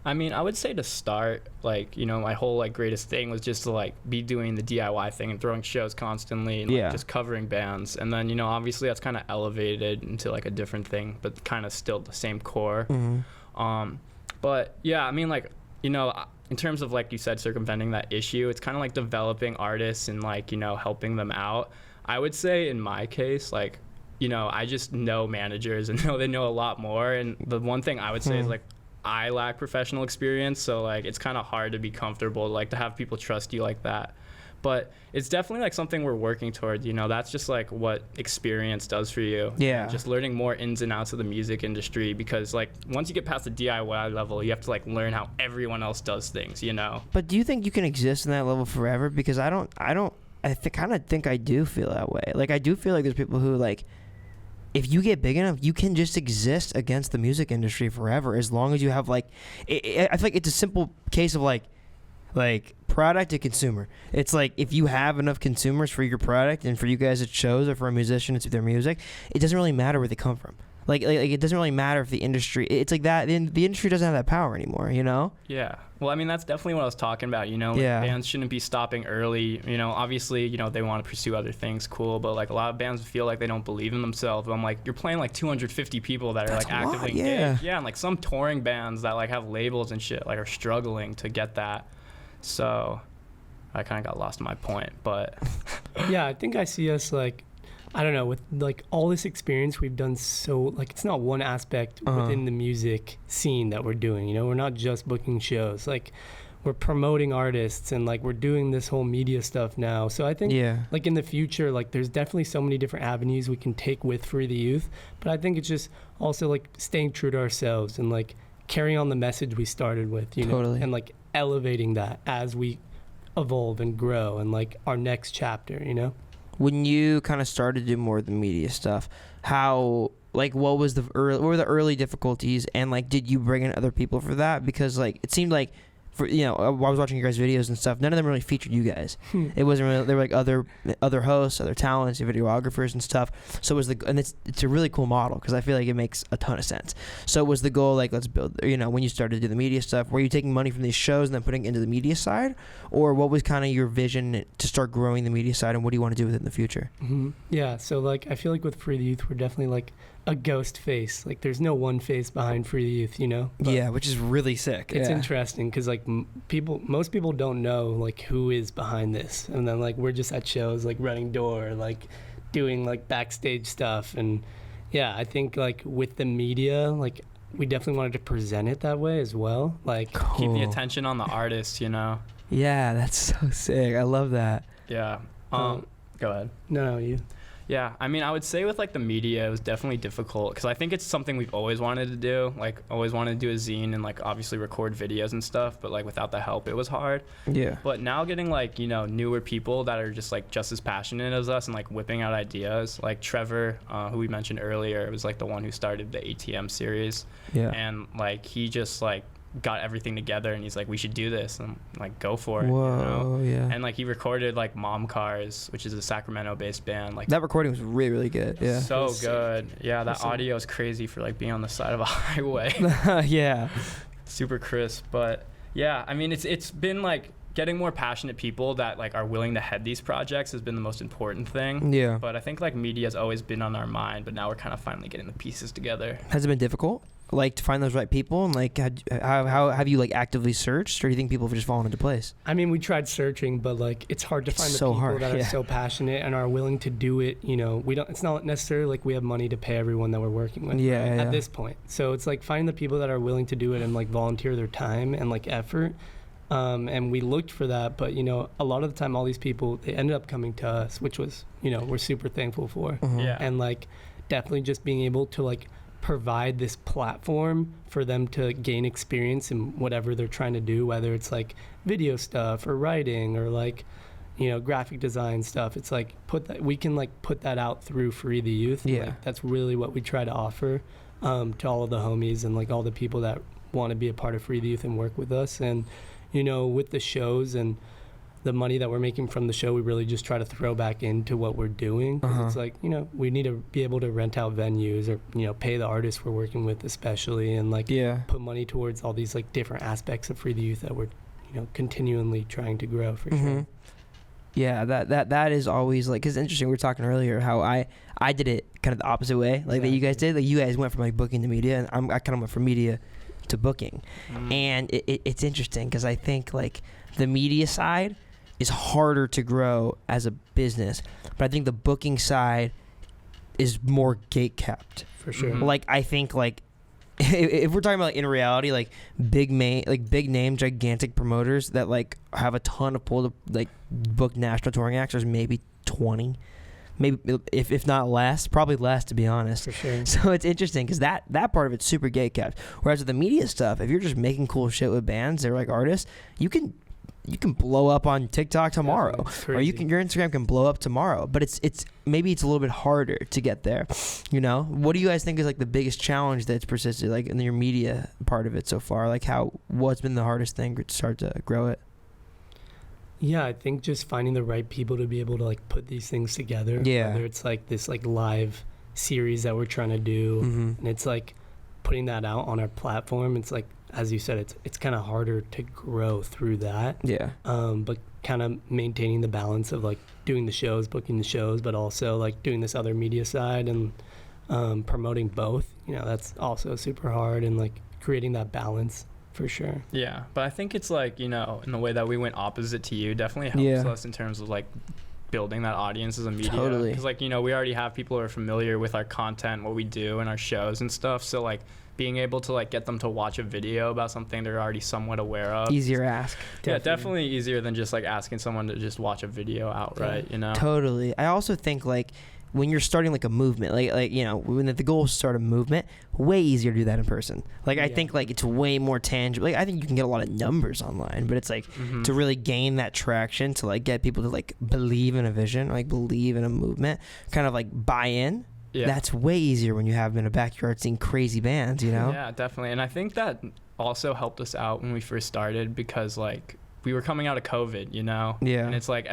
I mean, I would say to start, like, you know, my whole like greatest thing was just to like be doing the DIY thing and throwing shows constantly and like, just covering bands. And then, you know, obviously that's kind of elevated into like a different thing, but kind of still the same core. But yeah, I mean, like, you know, in terms of like you said, circumventing that issue, it's kind of like developing artists and like, you know, helping them out. I would say in my case, like, you know, I just know managers and know they know a lot more. And the one thing I would say is like, I lack professional experience, so like it's kind of hard to be comfortable, like to have people trust you like that. But it's definitely like something we're working toward, you know. That's just like what experience does for you. Yeah. Just learning more ins and outs of the music industry, because like once you get past the DIY level, you have to like learn how everyone else does things, you know. But do you think you can exist in that level forever? Because I kind of think I do feel that way. Like, I do feel like there's people who like, if you get big enough, you can just exist against the music industry forever, as long as you have like, I feel like it's a simple case of like product to consumer. It's like, if you have enough consumers for your product and for you guys at shows or for a musician to their music, it doesn't really matter where they come from. Like it doesn't really matter if the industry, it's like that, the industry doesn't have that power anymore, you know? Yeah. Well, I mean, that's definitely what I was talking about, you know? Like, bands shouldn't be stopping early, you know? Obviously, you know, they want to pursue other things, cool, but like a lot of bands feel like they don't believe in themselves. But I'm like, you're playing like 250 people that are like actively engaged. Yeah, and like some touring bands that like have labels and shit like are struggling to get that. So I kind of got lost in my point, but yeah, I think I see us like, I don't know, with like all this experience we've done, so like it's not one aspect within the music scene that we're doing, you know. We're not just booking shows, like we're promoting artists and like we're doing this whole media stuff now. So I think like in the future, like there's definitely so many different avenues we can take with Free the Youth, but I think it's just also like staying true to ourselves and like carrying on the message we started with, you know, and like elevating that as we evolve and grow and like our next chapter, you know. When you kind of started to do more of the media stuff, how, like, what were the early difficulties, and like, did you bring in other people for that? Because like, it seemed like, for, you know, while I was watching your guys' videos and stuff, none of them really featured you guys. It wasn't really, they were like other hosts, other talents, videographers and stuff. So it was and it's a really cool model, because I feel like it makes a ton of sense. So was the goal like, let's build, you know, when you started to do the media stuff, were you taking money from these shows and then putting it into the media side, or what was kind of your vision to start growing the media side, and what do you want to do with it in the future? Yeah, so like I feel like with Free the Youth, we're definitely like a ghost face. Like there's no one face behind Free the Youth, you know. But yeah, which is really sick. It's interesting because like most people don't know like who is behind this, and then like we're just at shows like running door, like doing like backstage stuff. And yeah, I think like with the media, like we definitely wanted to present it that way as well, like keep the attention on the artist, you know. Yeah, that's so sick. I love that. Yeah. Go ahead. No, you. Yeah, I mean, I would say with like the media, it was definitely difficult, because I think it's something we've always wanted to do. Like, always wanted to do a zine and like obviously record videos and stuff, but like without the help, it was hard. Yeah. But now getting like, you know, newer people that are just like just as passionate as us and like whipping out ideas, like Trevor, who we mentioned earlier, was like the one who started the ATM series. Yeah. And like he just like got everything together, and he's like, we should do this, and like go for it. Whoa, you know? Yeah. And like he recorded like Mom Cars, which is a Sacramento based band. Like that recording was really, really good. Yeah. So good. Yeah, that audio is crazy for like being on the side of a highway. Yeah. Super crisp. But yeah, I mean, it's been like getting more passionate people that like are willing to head these projects has been the most important thing. Yeah. But I think like media has always been on our mind, but now we're kind of finally getting the pieces together. Has it been difficult, like, to find those right people, and like how have you like actively searched, or do you think people have just fallen into place? I mean, we tried searching, but like it's hard to find the people that are so passionate and are willing to do it. You know, it's not necessarily like we have money to pay everyone that we're working with at this point. So it's like finding the people that are willing to do it and like volunteer their time and like effort. And we looked for that, but you know, a lot of the time, all these people, they ended up coming to us, which was, you know, we're super thankful for. Yeah. And like definitely just being able to like provide this platform for them to gain experience in whatever they're trying to do, whether it's like video stuff or writing or like, graphic design stuff. It's like we can like put that out through Free the Youth. Yeah. Like, that's really what we try to offer to all of the homies and like all the people that want to be a part of Free the Youth and work with us. And with the shows and the money that we're making from the show, we really just try to throw back into what we're doing. 'Cause it's like, we need to be able to rent out venues or, pay the artists we're working with especially, and like put money towards all these like different aspects of Free the Youth that we're, continually trying to grow for sure. Yeah, that is always like, cause it's interesting. We were talking earlier how I did it kind of the opposite way, like that you guys did. Like you guys went from like booking to media, and I kind of went from media to booking. And it's interesting because I think like the media side is harder to grow as a business, but I think the booking side is more gate kept For sure. Like I think like if we're talking about like, in reality, like big name gigantic promoters that like have a ton of pull to like book national touring acts, there's maybe 20, maybe if not less, probably less to be honest. For sure. So it's interesting because that part of it's super gate kept. Whereas with the media stuff, if you're just making cool shit with bands, they're like artists, you can blow up on TikTok tomorrow, or your Instagram can blow up tomorrow. But it's maybe it's a little bit harder to get there. What do you guys think is like the biggest challenge that's persisted like in your media part of it so far? Like what's been the hardest thing to start to grow it? Yeah, I think just finding the right people to be able to like put these things together. Yeah. Whether it's like this like live series that we're trying to do, and it's like putting that out on our platform. It's like, as you said, it's kind of harder to grow through that. Yeah. But kind of maintaining the balance of like doing the shows, booking the shows, but also like doing this other media side and promoting both. That's also super hard, and like creating that balance for sure. Yeah, but I think it's like, in the way that we went opposite to you, definitely helps us in terms of like building that audience as a media. Totally. Because like, we already have people who are familiar with our content, what we do and our shows and stuff. So like being able to like get them to watch a video about something they're already somewhat aware of. Easier ask. Yeah, definitely easier than just like asking someone to just watch a video outright, Totally. I also think like when you're starting like a movement, like when the goal is to start a movement, way easier to do that in person. Like I think like it's way more tangible. Like I think you can get a lot of numbers online, but it's like to really gain that traction, to like get people to like believe in a vision, like believe in a movement, kind of like buy in. Yeah. That's way easier when you have in a backyard seeing crazy bands, Yeah, definitely. And I think that also helped us out when we first started, because like we were coming out of COVID, Yeah. And it's like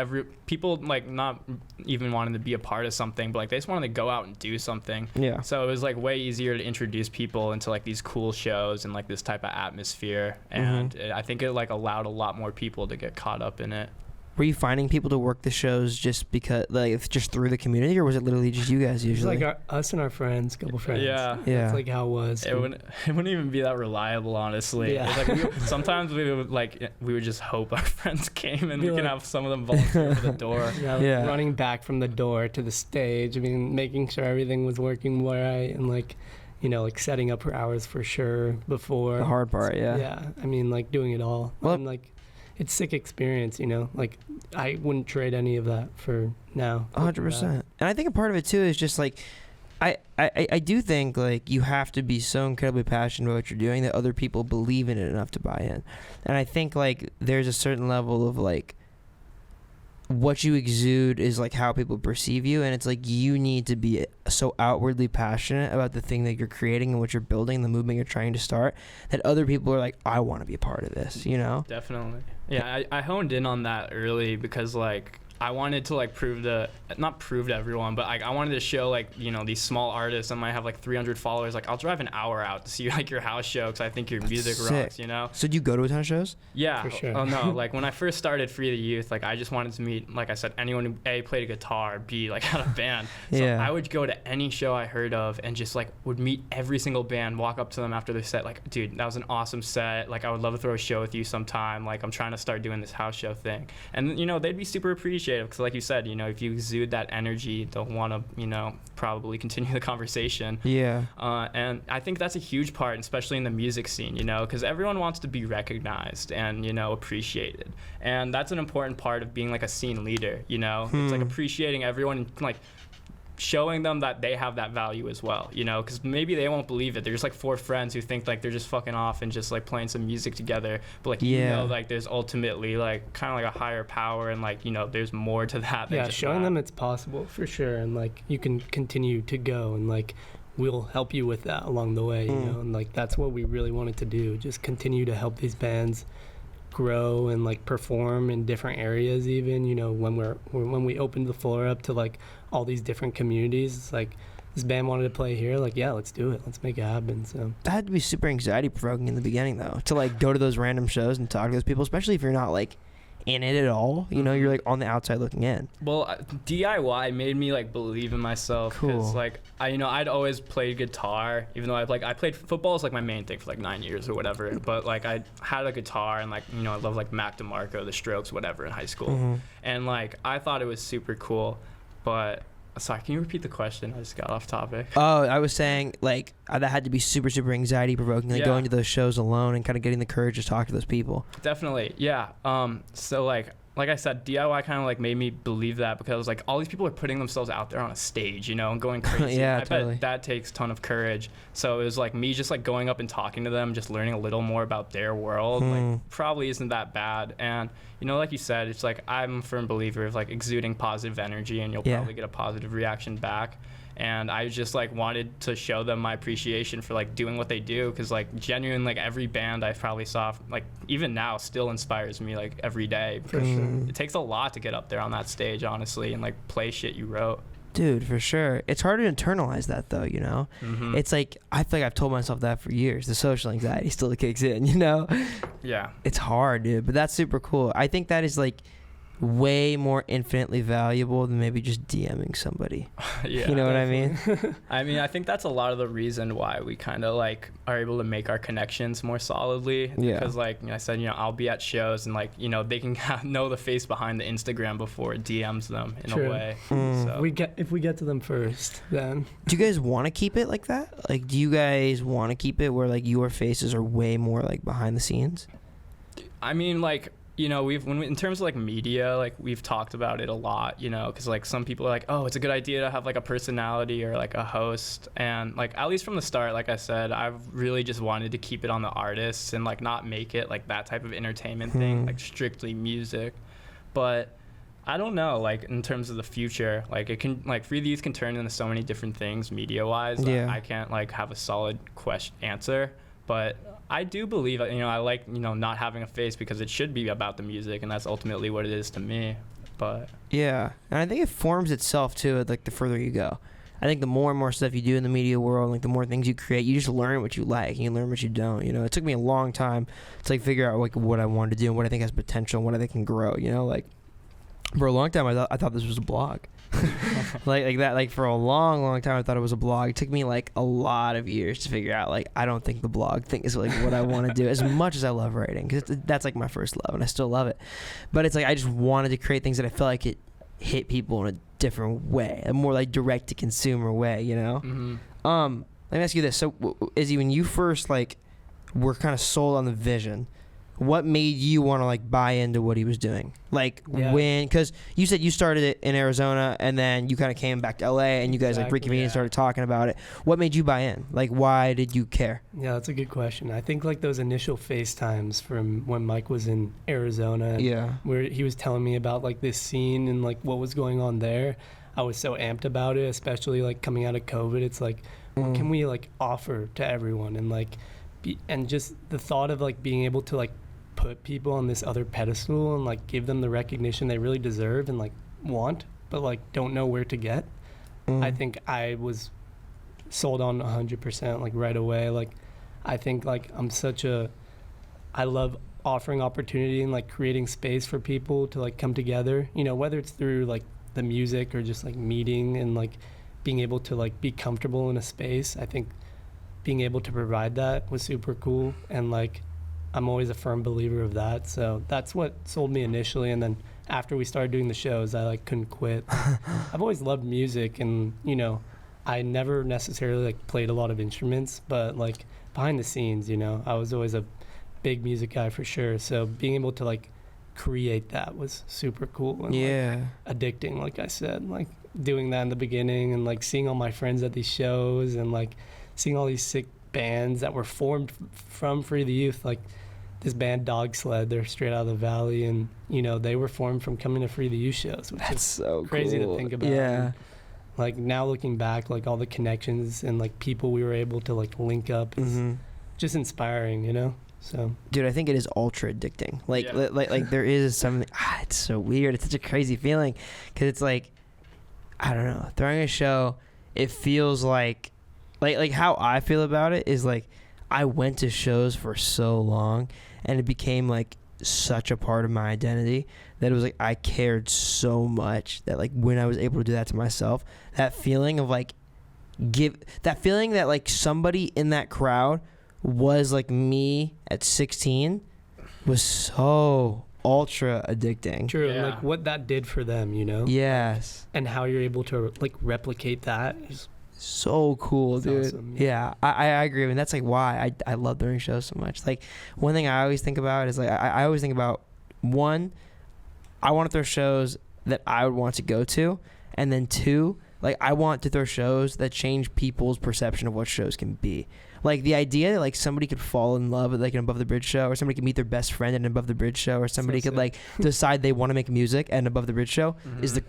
people like not even wanting to be a part of something, but like they just wanted to go out and do something. Yeah. So it was like way easier to introduce people into like these cool shows and like this type of atmosphere. And I think it like allowed a lot more people to get caught up in it. Were you finding people to work the shows just because, like, just through the community, or was it literally just you guys usually? It's like us and our friends, couple friends. Yeah. That's like how it was. It wouldn't even be that reliable, honestly. Yeah. It's like sometimes we would just hope our friends came and we can have some of them volunteer for the door. Yeah. Running back from the door to the stage. I mean, making sure everything was working right, and like, like setting up for hours for sure before. The hard part, yeah. Yeah. I mean, like doing it all. Well, and like, it's sick experience, like I wouldn't trade any of that for now. 100%. And I think a part of it too is just like, I do think like you have to be so incredibly passionate about what you're doing that other people believe in it enough to buy in. And I think like there's a certain level of like what you exude is like how people perceive you, and it's like you need to be so outwardly passionate about the thing that you're creating and what you're building, the movement you're trying to start, that other people are like, I want to be a part of this, Definitely. Yeah, I honed in on that early because like I wanted to like not prove to everyone, but like I wanted to show like, these small artists that might have like 300 followers. Like I'll drive an hour out to see like your house show because I think your music rocks, So do you go to a ton of shows? Yeah. For sure. Oh no, like when I first started Free the Youth, like I just wanted to meet, like I said, anyone who A, played a guitar, B, like had a band. So I would go to any show I heard of and just like would meet every single band, walk up to them after their set, like, dude, that was an awesome set. Like I would love to throw a show with you sometime. Like I'm trying to start doing this house show thing. And they'd be super appreciative because like you said, if you exude that energy, they'll want to, probably continue the conversation. Yeah. And I think that's a huge part, especially in the music scene, because everyone wants to be recognized and, appreciated. And that's an important part of being like a scene leader, It's like appreciating everyone and like showing them that they have that value as well, you know, because maybe they won't believe it. They're just like 4 friends who think like they're just fucking off and just like playing some music together, but like you know, like there's ultimately like kind of like a higher power, and like, you know, there's more to that than just showing them it's possible for sure, and like you can continue to go, and like we'll help you with that along the way, you know, and like that's what we really wanted to do, just continue to help these bands grow and like perform in different areas. Even, you know, when we opened the floor up to like all these different communities, it's like this band wanted to play here, like, yeah, let's do it, let's make it happen. So that had to be super anxiety provoking in the beginning though, to like go to those random shows and talk to those people, especially if you're not like in it at all, you know, you're like on the outside looking in. Well, DIY made me like believe in myself, because like I'd always played guitar, even though I played football is like my main thing for like 9 years or whatever, but like I had a guitar, and like, you know, I love like Mac DeMarco, the Strokes, whatever in high school, and like I thought it was super cool. But sorry, can you repeat the question? I just got off topic. Oh, I was saying like that had to be super anxiety provoking, like going to those shows alone and kind of getting the courage to talk to those people. Definitely, yeah. So like I said, DIY kind of like made me believe that, because like all these people are putting themselves out there on a stage, you know, and going crazy. I bet that takes a ton of courage. So it was like me just like going up and talking to them, just learning a little more about their world. Like probably isn't that bad. And you know, like you said, it's like I'm a firm believer of like exuding positive energy, and you'll probably get a positive reaction back. And I just like wanted to show them my appreciation for like doing what they do, because like genuinely, like every band I probably saw, like even now, still inspires me like every day, because it takes a lot to get up there on that stage, honestly, and like play shit you wrote. Dude, for sure. It's hard to internalize that though, you know. It's like I feel like I've told myself that for years. The social anxiety still kicks in, you know. Yeah, it's hard, dude, but that's super cool. I think that is like way more infinitely valuable than maybe just DMing somebody. Yeah, you know what I mean? I mean, I think that's a lot of the reason why we kind of like are able to make our connections more solidly. Because like, you know, I said, you know, I'll be at shows, and like, you know, they can know the face behind the Instagram before it DMs them in a way. So if we get to them first, then. Do you guys want to keep it like that? Like, do you guys want to keep it where like your faces are way more like behind the scenes? I mean, like, you know, in terms of like media, like we've talked about it a lot, you know, because like some people are like, oh, it's a good idea to have like a personality or like a host, and like at least from the start, like I said, I've really just wanted to keep it on the artists and like not make it like that type of entertainment thing, like strictly music. But I don't know, like in terms of the future, like it can, like Free the Youth can turn into so many different things media wise. I can't like have a solid answer, but I do believe, you know, I like, you know, not having a face, because it should be about the music, and that's ultimately what it is to me. But yeah, and I think it forms itself too, like the further you go. I think the more and more stuff you do in the media world, like the more things you create, you just learn what you like and you learn what you don't. You know, it took me a long time to like figure out like what I wanted to do and what I think has potential and what I think can grow. You know, like for a long time I thought this was a blog. like that, like for a long time I thought it was a blog. It took me like a lot of years to figure out like I don't think the blog thing is like what I want to do, as much as I love writing, because that's like my first love and I still love it. But it's like I just wanted to create things that I felt like it hit people in a different way, a more like direct to consumer way, you know. Let me ask you this. So Izzy, when you first like were kind of sold on the vision, what made you want to like buy into what he was doing? Like when, because you said you started it in Arizona and then you kind of came back to LA and you guys like reconvened and started talking about it. What made you buy in? Like, why did you care? Yeah, that's a good question. I think like those initial FaceTimes from when Mike was in Arizona, where he was telling me about like this scene and like what was going on there, I was so amped about it, especially like coming out of COVID. It's like, what can we like offer to everyone? And like, and just the thought of like being able to like put people on this other pedestal and like give them the recognition they really deserve and like want, but like don't know where to get. I think I was sold on 100% like right away. Like I think like I love offering opportunity and like creating space for people to like come together, you know, whether it's through like the music or just like meeting and like being able to like be comfortable in a space. I think being able to provide that was super cool, and like I'm always a firm believer of that. So that's what sold me initially, and then after we started doing the shows, I like couldn't quit. I've always loved music, and you know, I never necessarily like played a lot of instruments, but like behind the scenes, you know, I was always a big music guy for sure. So being able to like create that was super cool and like addicting, like I said. Like doing that in the beginning, and like seeing all my friends at these shows, and like seeing all these sick bands that were formed from Free the Youth, like this band Dog Sled, they're straight out of the Valley, and you know, they were formed from coming to Free the Youth shows, which is so crazy cool to think about. Yeah. And, like now looking back, like all the connections and like people we were able to like link up is just inspiring, you know. So dude, I think it is ultra addicting. Like Yeah. like there is something. It's so weird. It's such a crazy feeling, because it's like, I don't know, throwing a show. It feels like how I feel about it is like, I went to shows for so long, and it became like such a part of my identity that it was like I cared so much that like when I was able to do that to myself, that feeling of like that feeling that like somebody in that crowd was like me at 16 was so ultra addicting. true, Yeah. and like what that did for them, you know. Yes. And how you're able to like replicate that is So cool, It's dude. awesome, Yeah, I agree. And that's like why I love doing shows so much. Like, one thing I always think about is like, I always think about, one, I want to throw shows that I would want to go to. And then two, like, I want to throw shows that change people's perception of what shows can be. Like, the idea that like somebody could fall in love with like an Above the Bridge show, or somebody could meet their best friend at an Above the Bridge show, or somebody could sick. like decide they want to make music at an Above the Bridge show is the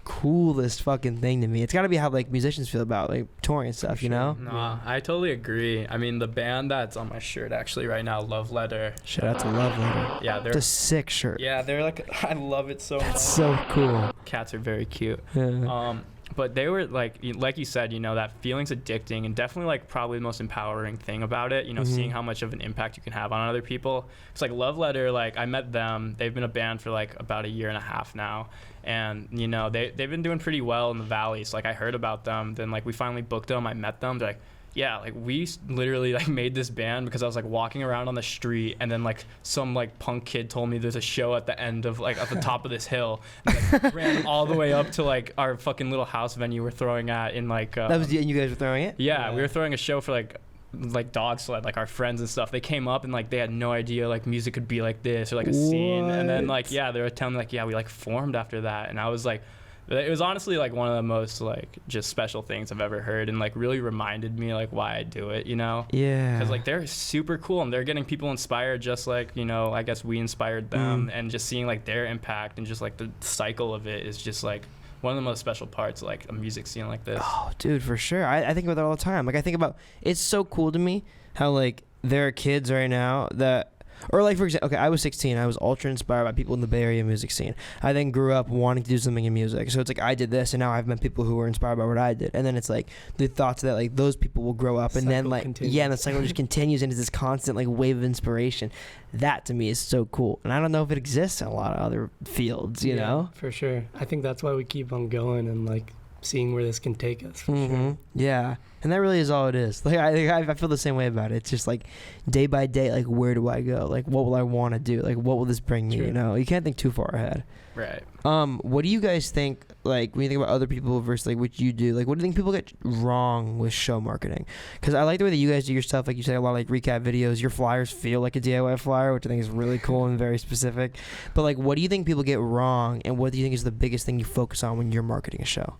coolest fucking thing to me. It's got to be how like musicians feel about like touring and stuff, you know? Nah, I totally agree. I mean, the band that's on my shirt actually right now, Love Letter. Shout out to Love Letter. Yeah, It's a sick shirt. yeah, they're like, I love it so much. That's so cool. Cats are very cute. Yeah. But they were like you said, you know, that feeling's addicting, and definitely like probably the most empowering thing about it, you know, seeing how much of an impact you can have on other people. It's like Love Letter, like I met them, they've been a band for like about a year and a half now, and you know, they've been doing pretty well in the Valley. So like I heard about them, then like we finally booked them, I met them, they're like, yeah, like we literally like made this band because I was like walking around on the street, and then like some like punk kid told me there's a show at the end of like at the top of this hill, and like ran all the way up to like our fucking little house venue we're throwing at in like That was and you guys were throwing it? yeah, we were throwing a show for like Dog Sled, like our friends and stuff. They came up and like they had no idea like music could be like this or like a scene, and then like yeah, they were telling me like yeah, we like formed after that, and I was like, it was honestly like one of the most like just special things I've ever heard, and like really reminded me like why I do it, you know? Yeah. Because like they're super cool, and they're getting people inspired just like, you know, I guess we inspired them, and just seeing like their impact and just like the cycle of it is just like one of the most special parts of like a music scene like this. Oh, dude, for sure. I think about that all the time. Like, I think about, it's so cool to me how like there are kids right now that, or like, for example, okay, I was 16. I was ultra inspired by people in the Bay Area music scene. I then grew up wanting to do something in music. So it's like I did this, and now I've met people who were inspired by what I did. And then it's like the thoughts that like those people will grow up, and then Cycle like continues. yeah, and the cycle just continues into this constant like wave of inspiration. That to me is so cool, and I don't know if it exists in a lot of other fields. You know? For sure. I think that's why we keep on going and like seeing where this can take us. For sure. Yeah, and that really is all it is. Like I feel the same way about it. It's just like day by day, like where do I go? Like what will I want to do? Like what will this bring me? True. You know, you can't think too far ahead. Right. What do you guys think? Like when you think about other people versus like what you do, like what do you think people get wrong with show marketing? Because I like the way that you guys do your stuff. Like you say, a lot of like recap videos. Your flyers feel like a DIY flyer, which I think is really cool and very specific. But like, what do you think people get wrong, and what do you think is the biggest thing you focus on when you're marketing a show?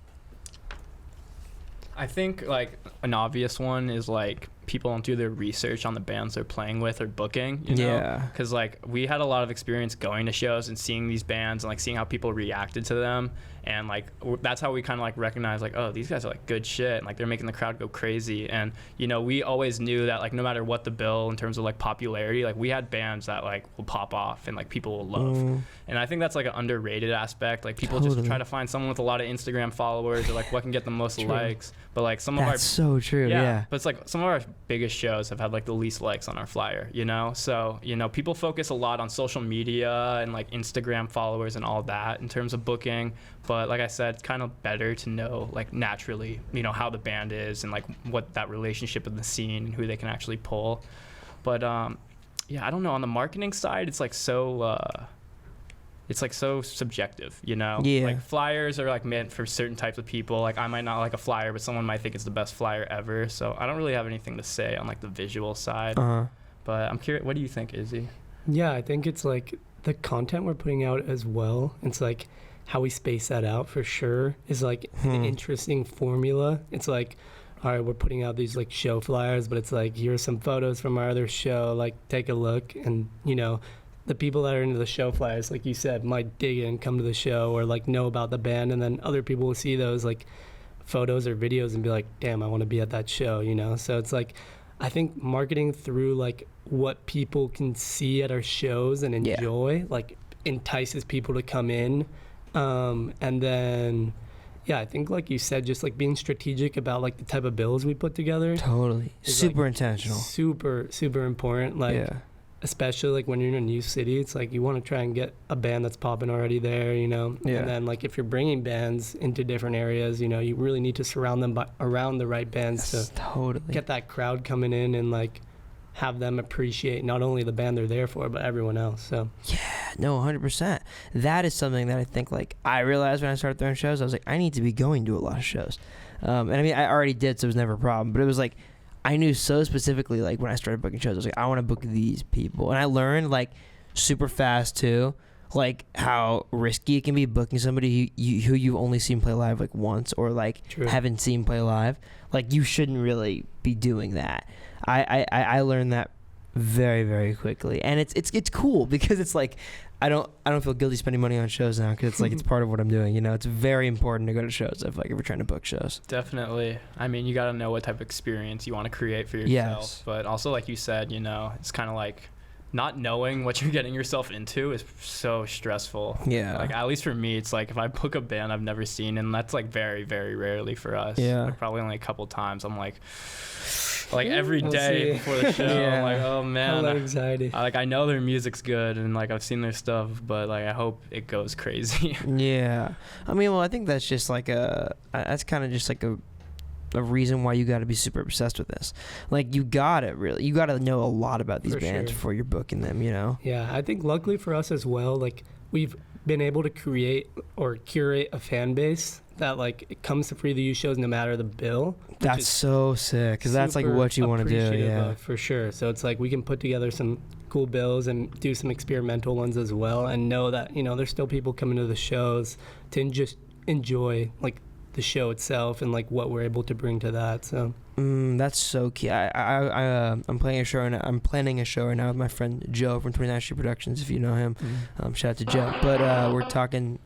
I think like an obvious one is like people don't do their research on the bands they're playing with or booking, you know? Yeah. Because like we had a lot of experience going to shows and seeing these bands and like seeing how people reacted to them, and like that's how we kind of like recognize like, oh, these guys are like good shit, and like they're making the crowd go crazy. And you know, we always knew that like no matter what the bill in terms of like popularity, like we had bands that like will pop off and like people will love. And I think that's like an underrated aspect. Like people just try to find someone with a lot of Instagram followers or like what can get the most likes. But like some of our That's so true. Yeah. but it's like some of our biggest shows have had like the least likes on our flyer, you know? So, you know, people focus a lot on social media and like Instagram followers and all that in terms of booking. But like I said, it's kind of better to know like naturally, you know, how the band is and like what that relationship in the scene and who they can actually pull. But yeah, I don't know. On the marketing side, it's like so subjective, you know? Yeah. Like flyers are like meant for certain types of people. Like I might not like a flyer, but someone might think it's the best flyer ever. So I don't really have anything to say on like the visual side. But I'm curious, what do you think, Izzy? Yeah, I think it's like the content we're putting out as well. It's like how we space that out for sure is like an interesting formula. It's like, all right, we're putting out these like show flyers, but it's like, here's some photos from our other show, like take a look. And, you know, the people that are into the show flyers, like you said, might dig in, come to the show, or like know about the band. And then other people will see those like photos or videos and be like, damn, I want to be at that show, you know? So it's like, I think marketing through like what people can see at our shows and enjoy, like entices people to come in. And then, yeah, I think like you said, just like being strategic about like the type of bills we put together. Totally. Super like, intentional. Super, super important. Like, especially like when you're in a new city, it's like you want to try and get a band that's popping already there, you know? Yeah. And then like if you're bringing bands into different areas, you know, you really need to surround them around the right bands to get that crowd coming in and like have them appreciate not only the band they're there for, but everyone else. So yeah, no, 100%. That is something that I think like I realized when I started throwing shows. I was like, I need to be going to a lot of shows. And I mean, I already did, so it was never a problem. But it was like, I knew so specifically, like when I started booking shows, I was like, I want to book these people. And I learned like super fast too, like how risky it can be booking somebody who you've only seen play live like once, or like haven't seen play live. Like you shouldn't really be doing that. I learned that very, very quickly, and it's cool because it's like I don't feel guilty spending money on shows now, because it's like it's part of what I'm doing. You know, it's very important to go to shows if like if we're trying to book shows. Definitely. I mean, you got to know what type of experience you want to create for yourself. Yes. But also, like you said, you know, it's kind of like not knowing what you're getting yourself into is so stressful. Yeah. Like at least for me, it's like if I book a band I've never seen, and that's like very, very rarely for us. Yeah. Like probably only a couple times. I'm like every day before the show, I'm like, oh man, anxiety. I know their music's good and like I've seen their stuff, but like I hope it goes crazy. Yeah. I mean, well, I think that's just like that's kind of just like a reason why you got to be super obsessed with this. Like you got to know a lot about these bands before you're booking them, you know? Yeah, I think luckily for us as well, like we've been able to create or curate a fan base that like it comes to free to use shows no matter the bill. That's so sick, because that's like what you want to do. Yeah, for sure. So it's like we can put together some cool bills and do some experimental ones as well, and know that, you know, there's still people coming to the shows to just enjoy like the show itself and like what we're able to bring to that. So that's so key. I'm planning a show right now with my friend Joe from 29th Street Productions, if you know him. Shout out to Joe. But we're talking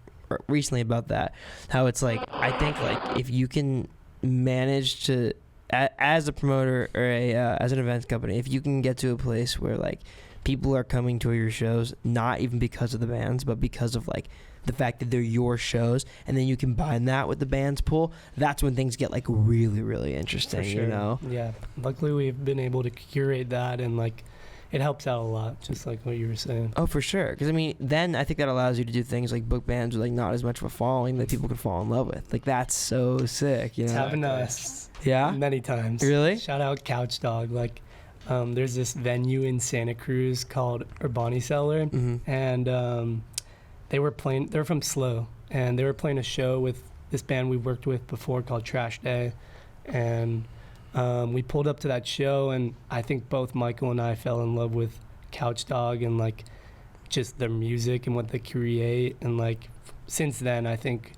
recently about that, how it's like, I think like if you can manage to, as a promoter or as an events company, if you can get to a place where like people are coming to your shows not even because of the bands, but because of like the fact that they're your shows, and then you combine that with the band's pool, that's when things get like really, really interesting. You know? Yeah, luckily we've been able to curate that, and like it helps out a lot, just like what you were saying. Oh, for sure. Because I mean, then I think that allows you to do things like book bands with like not as much of a following that people can fall in love with. Like that's so sick, you know? It's happened to us many times. Really? Shout out Couch Dog. Like there's this venue in Santa Cruz called Urbani Cellar, and they're from Slow, and they were playing a show with this band we worked with before called Trash Day, and we pulled up to that show, and I think both Michael and I fell in love with Couch Dog and like just their music and what they create, and like since then I think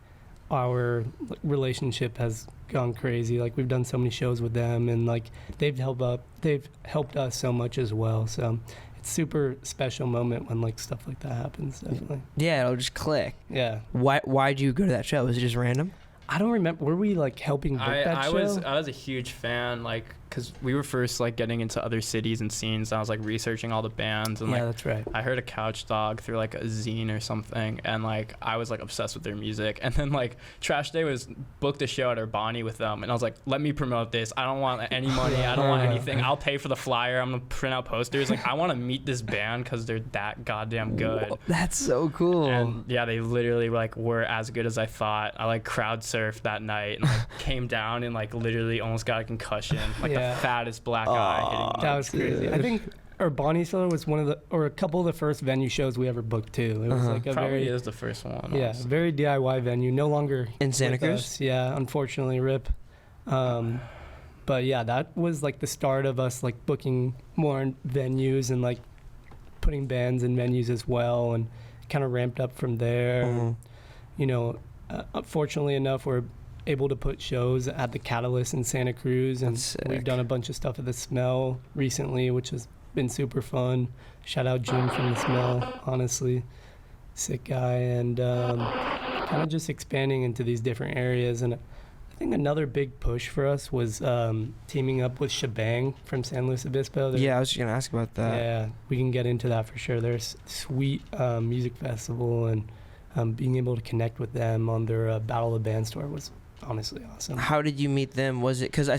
our relationship has gone crazy. Like we've done so many shows with them, and like they've helped us so much as well. So it's super special moment when like stuff like that happens. Definitely. Yeah, it'll just click. Yeah. Why'd you go to that show? Was it just random? I don't remember. Were we like helping book that show? I was a huge fan, like, because we were first like getting into other cities and scenes. And I was like researching all the bands, and like that's right. I heard a Couch Dog through like a zine or something, and like I was like obsessed with their music. And then like Trash Day was booked a show at Urbani with them, and I was like, let me promote this. I don't want any money. I don't want anything. I'll pay for the flyer. I'm gonna print out posters. Like I want to meet this band because they're that goddamn good. Whoa, that's so cool. And yeah, they literally like were as good as I thought. I like crowd surfed that night and like came down and like literally almost got a concussion. Like the fattest black guy hitting me. That was crazy. I think Urbani Cellar was a couple of the first venue shows we ever booked too. It was like a probably is the first one. Yeah, very DIY venue. No longer in Santa Cruz. Us. Yeah, unfortunately, rip. But yeah, that was like the start of us like booking more venues and like putting bands in venues as well, and kind of ramped up from there. Fortunately enough, we're able to put shows at the Catalyst in Santa Cruz, and we've done a bunch of stuff at the Smell recently, which has been super fun. Shout out June from the Smell, honestly, sick guy, and kind of just expanding into these different areas. And I think another big push for us was teaming up with Shebang from San Luis Obispo. I was just gonna ask about that. Yeah, we can get into that for sure. They're a sweet music festival, and being able to connect with them on their Battle of the Bands tour was honestly awesome. How did you meet them? Was it because I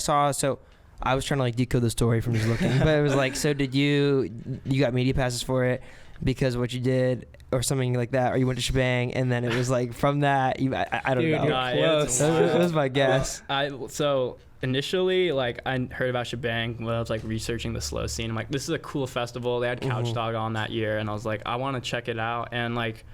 was trying to like decode the story from just looking, but it was like, so did you got media passes for it because of what you did or something like that, or you went to Shebang and then it was like from that I don't know. Close. That was my guess. So initially, like, I heard about Shebang when I was like researching the slow scene. I'm like, this is a cool festival. They had Couch Dog on that year, and I was like, I want to check it out. And like,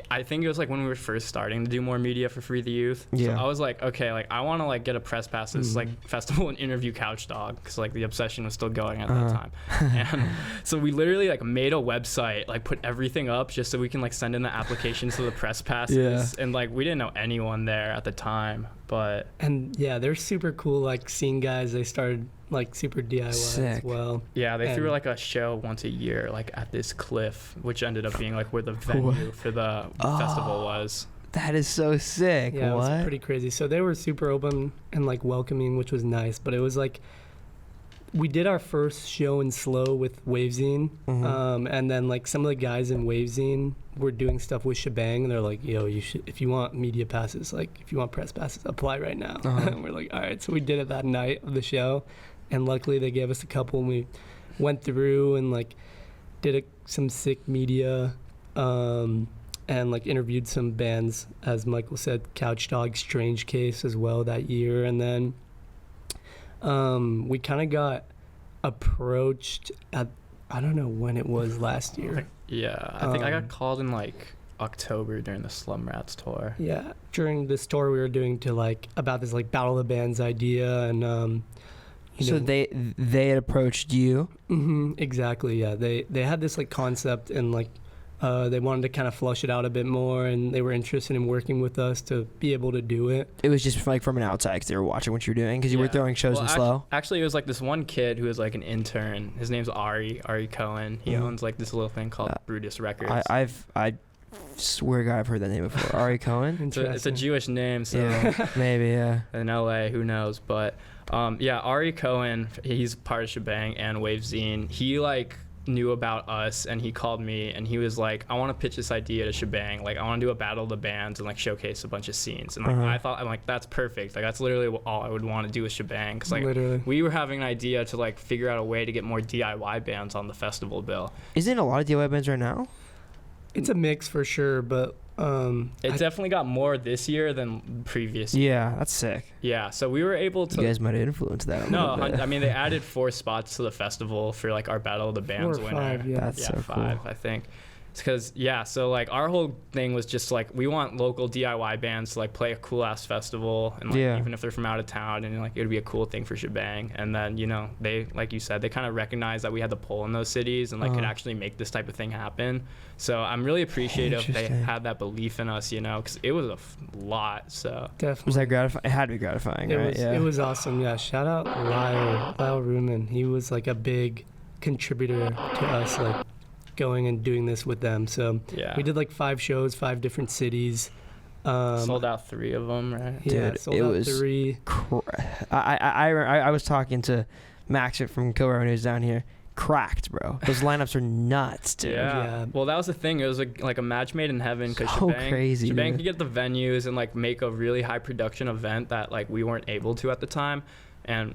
I think it was like when we were first starting to do more media for Free the Youth. Yeah. So I was like, okay, like I want to like get a press pass to this like festival and interview Couch Dog, because like the obsession was still going at that time. And so we literally like made a website, like put everything up just so we can like send in the applications to the press passes. Yeah. And like we didn't know anyone there at the time, but they're super cool, like scene guys. They started like super DIY Sick. as well. yeah, they threw like a show once a year, like at this cliff, which ended up being like where the venue for the festival was. That is so sick. Yeah, What? it was pretty crazy. So they were super open and like welcoming, which was nice. But it was like, we did our first show in Slow with Wavezine, and then like some of the guys in Wavezine were doing stuff with Shebang, and they're like, yo, you should, if you want media passes, like if you want press passes, apply right now. And we're like, all right. So we did it that night of the show, and luckily they gave us a couple, and we went through and like did some sick media, and like interviewed some bands, as Michael said, Couch Dog, Strange Case as well that year. And then we kind of got approached at, I don't know when it was last year. I think I got called in like October during the Slum Rats tour. Yeah, during this tour we were doing to like about this like Battle of the Bands idea, and so they had approached you. Exactly. Yeah, they had this like concept, and like they wanted to kind of flush it out a bit more, and they were interested in working with us to be able to do it. It was just like from an outside, because they were watching what you were doing, because you were throwing shows in Slow. Actually, it was like this one kid who was like an intern. His name's Ari Cohen. He owns like this little thing called Brutus Records. I swear to God, I've heard that name before. Ari Cohen. It's a Jewish name, so maybe in LA, who knows? But Ari Cohen, he's part of Shebang and Wavezine. He like knew about us, and he called me, and he was like, I want to pitch this idea to Shebang. Like, I want to do a Battle of the Bands and like showcase a bunch of scenes. And like I'm like, that's perfect. Like, that's literally all I would want to do with Shebang, because like we were having an idea to like figure out a way to get more DIY bands on the festival bill. Isn't a lot of DIY bands right now? It's a mix for sure, but it definitely got more this year than previous. Yeah, that's sick. Yeah, so we were able to. You guys might have influenced that. No, I mean, they added 4 spots to the festival for like our Battle of the Bands 4 or winner. 5, yeah. That's so 5, cool. I think. It's because so like our whole thing was just like, we want local DIY bands to like play a cool ass festival, and like even if they're from out of town, and like it would be a cool thing for Shebang. And then they, like you said, they kind of recognized that we had the pull in those cities and like could actually make this type of thing happen. So I'm really appreciative they had that belief in us, because it was a lot. So definitely. Was that gratifying? It had to be gratifying, right? It was awesome. Yeah, shout out Lyle Ruman. He was like a big contributor to us, like going and doing this with them. So we did like 5 shows, 5 different cities. Sold out 3 of them, right? Yeah, dude, sold it out was 3. I was talking to Max from Kill Revenues down here. Cracked, bro. Those lineups are nuts, dude. Yeah. Well, that was the thing. It was like a match made in heaven, because Shebang could get the venues and like make a really high production event that like we weren't able to at the time. And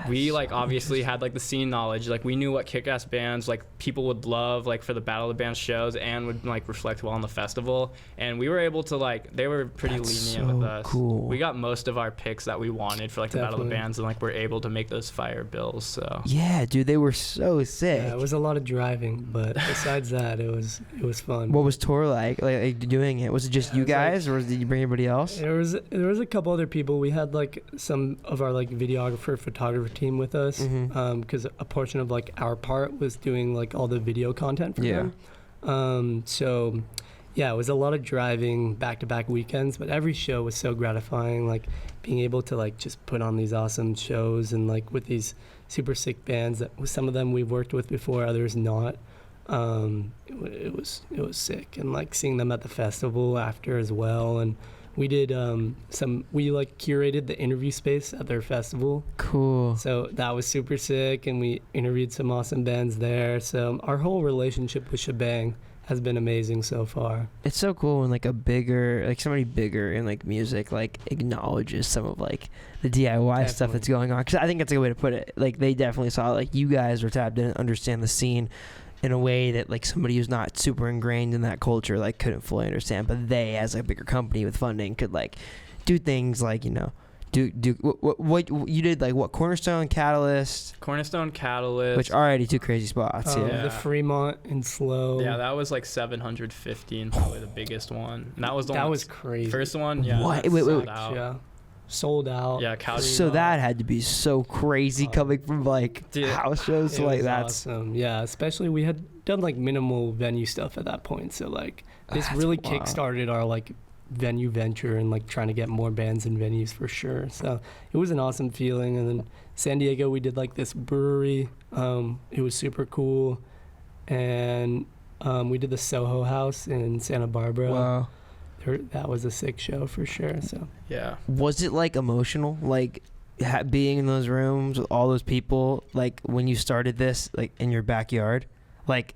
we like obviously had like the scene knowledge, like we knew what kick-ass bands like people would love like for the Battle of the Bands shows and would like reflect well on the festival. And we were able to like, they were pretty lenient with us. Cool. We got most of our picks that we wanted for like the Battle of the Bands, and like we're able to make those fire bills. So yeah, dude, they were so sick. Yeah, it was a lot of driving, but besides that, it was fun. What was tour like doing it? Was it just you guys, or did you bring anybody else? There was a couple other people. We had like some of our like videographer, photographer team with us, because a portion of like our part was doing like all the video content for them. So yeah, it was a lot of driving back-to-back weekends, but every show was so gratifying, like being able to like just put on these awesome shows and like with these super sick bands that some of them we've worked with before, others not. It was sick, and like seeing them at the festival after as well. And we did we like curated the interview space at their festival. Cool. So that was super sick, and we interviewed some awesome bands there. So our whole relationship with Shebang has been amazing so far. It's so cool when like somebody bigger in like music like acknowledges some of like the DIY stuff that's going on, because I think that's a good way to put it. Like they definitely saw like you guys were tapped in and understand the scene in a way that like somebody who's not super ingrained in that culture like couldn't fully understand, but they as a bigger company with funding could like do things like, you know, do what you did, like what Cornerstone Catalyst, which are already two crazy spots. The Fremont and Slow. Yeah, that was like 750 and probably the biggest one. And that was the that one was crazy. First one, yeah. What? Wait. Yeah. Sold out. Yeah, so that had to be so crazy coming from like house shows to like that's awesome. Yeah, especially we had done like minimal venue stuff at that point, so like this really kickstarted our like venue venture and like trying to get more bands and venues for sure. So it was an awesome feeling. And then San Diego, we did like this brewery. It was super cool. And we did the Soho House in Santa Barbara. Wow. That was a sick show for sure. So yeah. Was it like emotional, like being in those rooms with all those people, like when you started this like in your backyard, like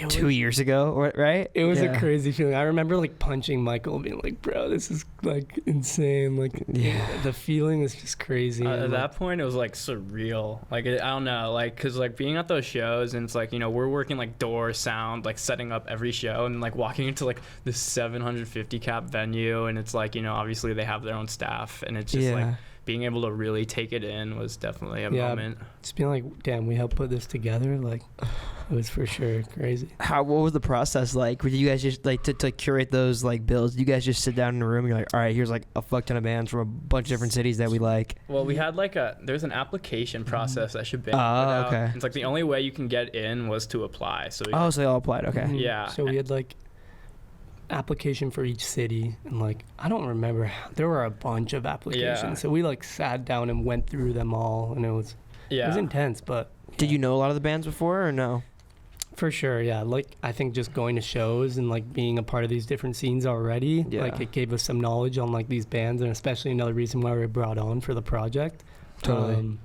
2 years ago, right? It was a crazy feeling. I remember like punching Michael and being like, bro, this is like insane. Like the feeling is just crazy. At that point, it was like surreal. Like, I don't know, like, cause like being at those shows and it's like, you know, we're working like door, sound, like setting up every show and like walking into like this 750 cap venue. And it's like, you know, obviously they have their own staff and it's just like being able to really take it in was definitely a moment. Just being like, damn, we helped put this together. Like, it was for sure crazy. What was the process like? Did you guys just like to curate those like bills? Did you guys just sit down in a room and you're like, all right, here's like a fuck ton of bands from a bunch of different cities that we like? Well, we had like there's an application process that should be. Oh, okay. It's like the only way you can get in was to apply. So so they all applied. Okay. Mm-hmm. Yeah. So we had like application for each city, and like I don't remember, there were a bunch of applications. So we like sat down and went through them all, and it was intense. But did you know a lot of the bands before or no? For sure, yeah. Like I think just going to shows and like being a part of these different scenes already, like it gave us some knowledge on like these bands, and especially another reason why we were brought on for the project. Totally.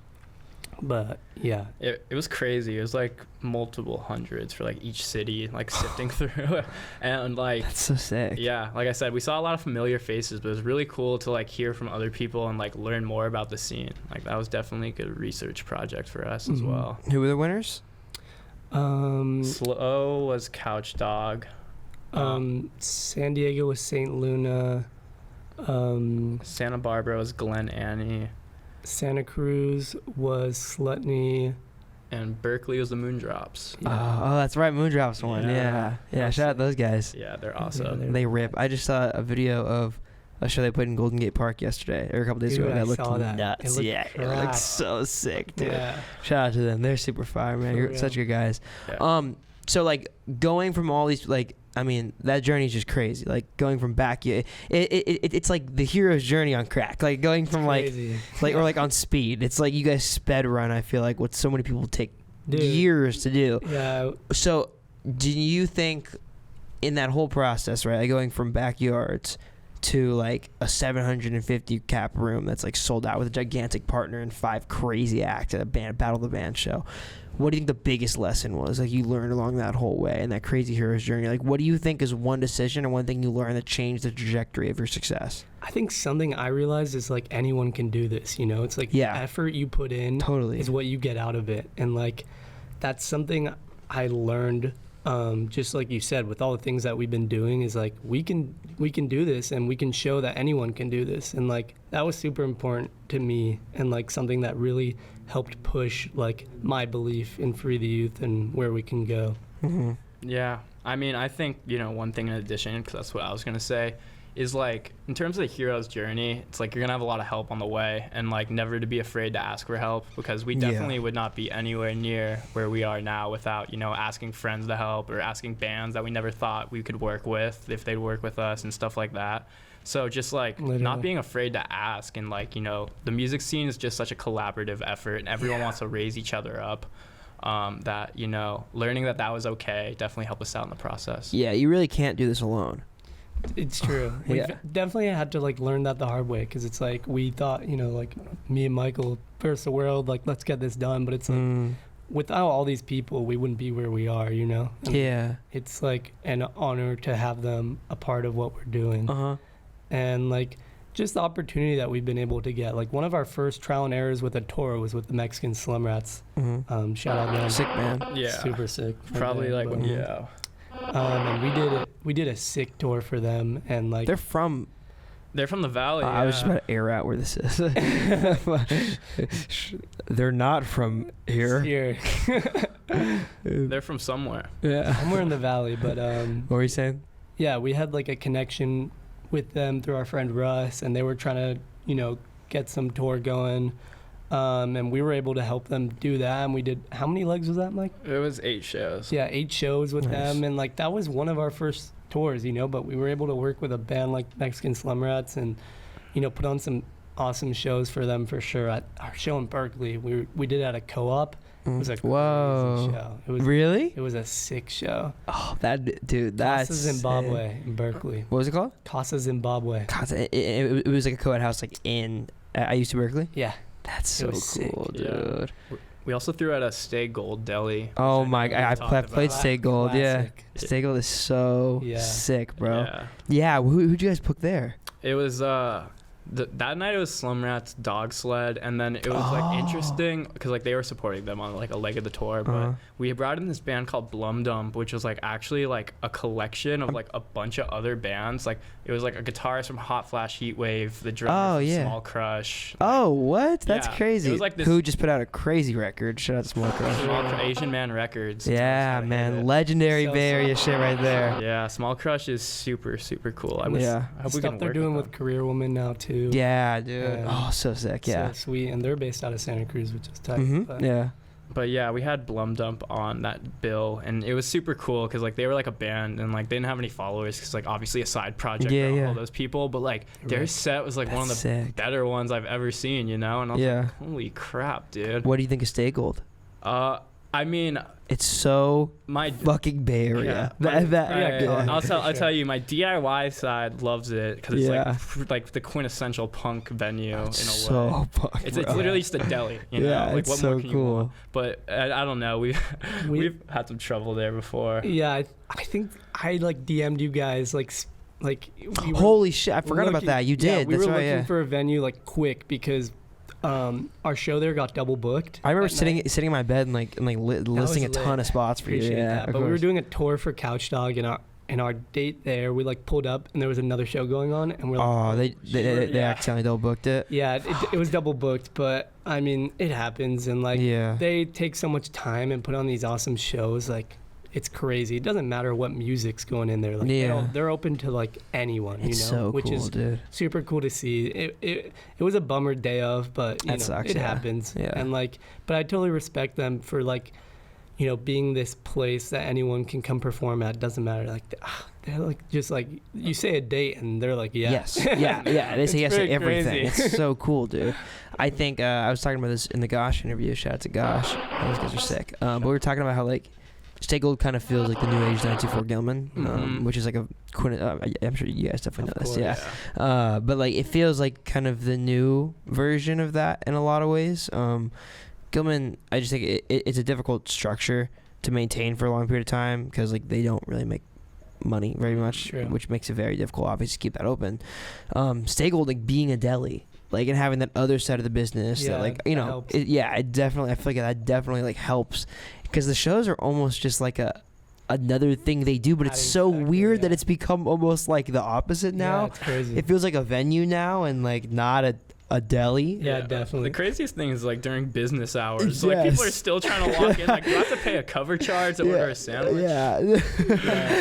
But yeah, it was crazy. It was like multiple hundreds for like each city, like sifting through, and like that's so sick. Yeah, like I said, we saw a lot of familiar faces, but it was really cool to like hear from other people and like learn more about the scene. Like that was definitely a good research project for us as well. Who were the winners? Slow was Couch Dog. San Diego was Saint Luna. Santa Barbara was Glen Annie. Santa Cruz was Slutney. And Berkeley was the Moondrops. Yeah. Oh, that's right, Moondrops won. Yeah. Shout out those guys. Yeah, they're awesome. They rip. I just saw a video of a show they played in Golden Gate Park yesterday or a couple days ago. That looked nuts. It looked so sick, dude. Yeah. Shout out to them. They're super fire, man. You're such good guys. Yeah. So like going from all these like, I mean, that journey is just crazy. Like going from it's like the hero's journey on crack. Like going from or like on speed. It's like you guys sped run. I feel like what so many people take years to do. Yeah. So do you think in that whole process, right, like going from backyards to like a 750 cap room that's like sold out with a gigantic partner and 5 crazy acts at a Battle of the Band show, what do you think the biggest lesson was like you learned along that whole way and that crazy hero's journey? Like what do you think is one decision or one thing you learned that changed the trajectory of your success? I think something I realized is like anyone can do this, you know? It's like the effort you put in is what you get out of it. And like that's something I learned, just like you said, with all the things that we've been doing, is like we can do this and we can show that anyone can do this. And like that was super important to me and like something that really helped push like my belief in Free the Youth and where we can go. Yeah, I mean, I think, you know, one thing in addition, because that's what I was going to say, is like, in terms of the hero's journey, it's like you're gonna have a lot of help on the way, and like never to be afraid to ask for help, because we definitely would not be anywhere near where we are now without, you know, asking friends to help or asking bands that we never thought we could work with if they'd work with us and stuff like that. So just like not being afraid to ask, and like, you know, the music scene is just such a collaborative effort, and everyone wants to raise each other up. That, you know, learning that was okay definitely helped us out in the process. Yeah, you really can't do this alone. It's true. We've definitely had to like learn that the hard way, because it's like we thought, you know, like me and Michael first the world, like let's get this done, but it's like without all these people we wouldn't be where we are, you know. And it's like an honor to have them a part of what we're doing. And like just the opportunity that we've been able to get. Like one of our first trial and errors with a tour was with the Mexican Slum Rats. Shout out them. Sick band. Yeah. Super sick. Probably like and we did a sick tour for them, and like they're from the Valley. I was just about to air out where this is. They're not from here. They're from somewhere. Yeah. Somewhere in the Valley, but what were you saying? Yeah, we had like a connection with them through our friend Russ, and they were trying to, you know, get some tour going. And we were able to help them do that, and we did, how many legs was that, Mike? It was 8 shows. Yeah, 8 shows with them, and like that was one of our first tours, you know, but we were able to work with a band like Mexican Slum Rats and, you know, put on some awesome shows for them for sure. At our show in Berkeley, we did it at a co-op. It was a crazy show. It was really? It was a sick show. Oh, that's Casa Zimbabwe in Berkeley. What was it called? Casa Zimbabwe. It was like a co-ed house, like in I used to Berkeley. Yeah. That's so cool, sick. dude. Yeah. We also threw out a Stay Gold Deli. Oh my god, I played Stay Gold. Classic. Yeah, Stay Gold is so sick, bro. Yeah, who'd you guys book there? It was that night it was Slum Rats, Dog Sled, and then it was like interesting because like they were supporting them on like a leg of the tour, but we brought in this band called Blum Dump, which was like actually like a collection of like a bunch of other bands. Like it was like a guitarist from Hot Flash Heatwave, the drummer from Small Crush. Oh, what? That's crazy. It was like this, who just put out a crazy record? Shout out to Small Crush. Asian Man Records. Yeah, man, legendary Bay Area shit right there. Yeah, Small Crush is super cool. I hope we can they're work doing with Career Woman now too. Yeah, dude. Oh, so sick. Yeah, so sweet, and they're based out of Santa Cruz, which is tight. But yeah, we had Blum Dump on that bill, and it was super cool because like they were like a band, and like they didn't have any followers because like obviously a side project for all those people, but like their set was like one of the better ones I've ever seen, you know. And I was like, holy crap, dude. What do you think of Stay Gold? I mean, it's so fucking Bay Area. I'll tell you, my DIY side loves it because it's like the quintessential punk venue in a way. So punk, it's literally just a deli, you know. Like, it's what so more can you cool. want? But I don't know. We've had some trouble there before. Yeah, I think I like DM'd you guys like. Holy shit! I forgot about that. You did. We were looking for a venue like quick because. Our show there got double booked. I remember sitting in my bed and listing a ton of spots for you. Yeah, but we were doing a tour for Couch Dog, and our date there, we like pulled up and there was another show going on, and we're like, they accidentally double booked it. Yeah, it was double booked, but I mean it happens, and like they take so much time and put on these awesome shows, like. It's crazy. It doesn't matter what music's going in there. Like they're open to like anyone, you know, so which cool, is dude. Super cool to see. It was a bummer day of, but you know, sucks, it happens. Yeah. And like, but I totally respect them for like, you know, being this place that anyone can come perform at. Doesn't matter. Like they're like just like you say a date and they're like yes, yeah. They say yes to everything. Crazy. It's so cool, dude. I think I was talking about this in the Gosh interview. Shout out to Gosh. Those guys are sick. But we were talking about how like. Stay Gold kind of feels like the new age 924 Gilman, which is like a I'm sure you guys definitely know this, yeah. But like it feels like kind of the new version of that in a lot of ways. Gilman, I just think it's a difficult structure to maintain for a long period of time because like they don't really make money very much, which makes it very difficult, obviously, to keep that open. Stay Gold, like being a deli. Like and having that other side of the business that like you know it definitely I feel like that definitely like helps because the shows are almost just like another thing they do, but it's so weird that it's become almost like the opposite now. Yeah, it's crazy. It feels like a venue now and like not a deli. Yeah, definitely. The craziest thing is like during business hours, like Yes. people are still trying to walk in. Like you have to pay a cover charge to order a sandwich. Yeah.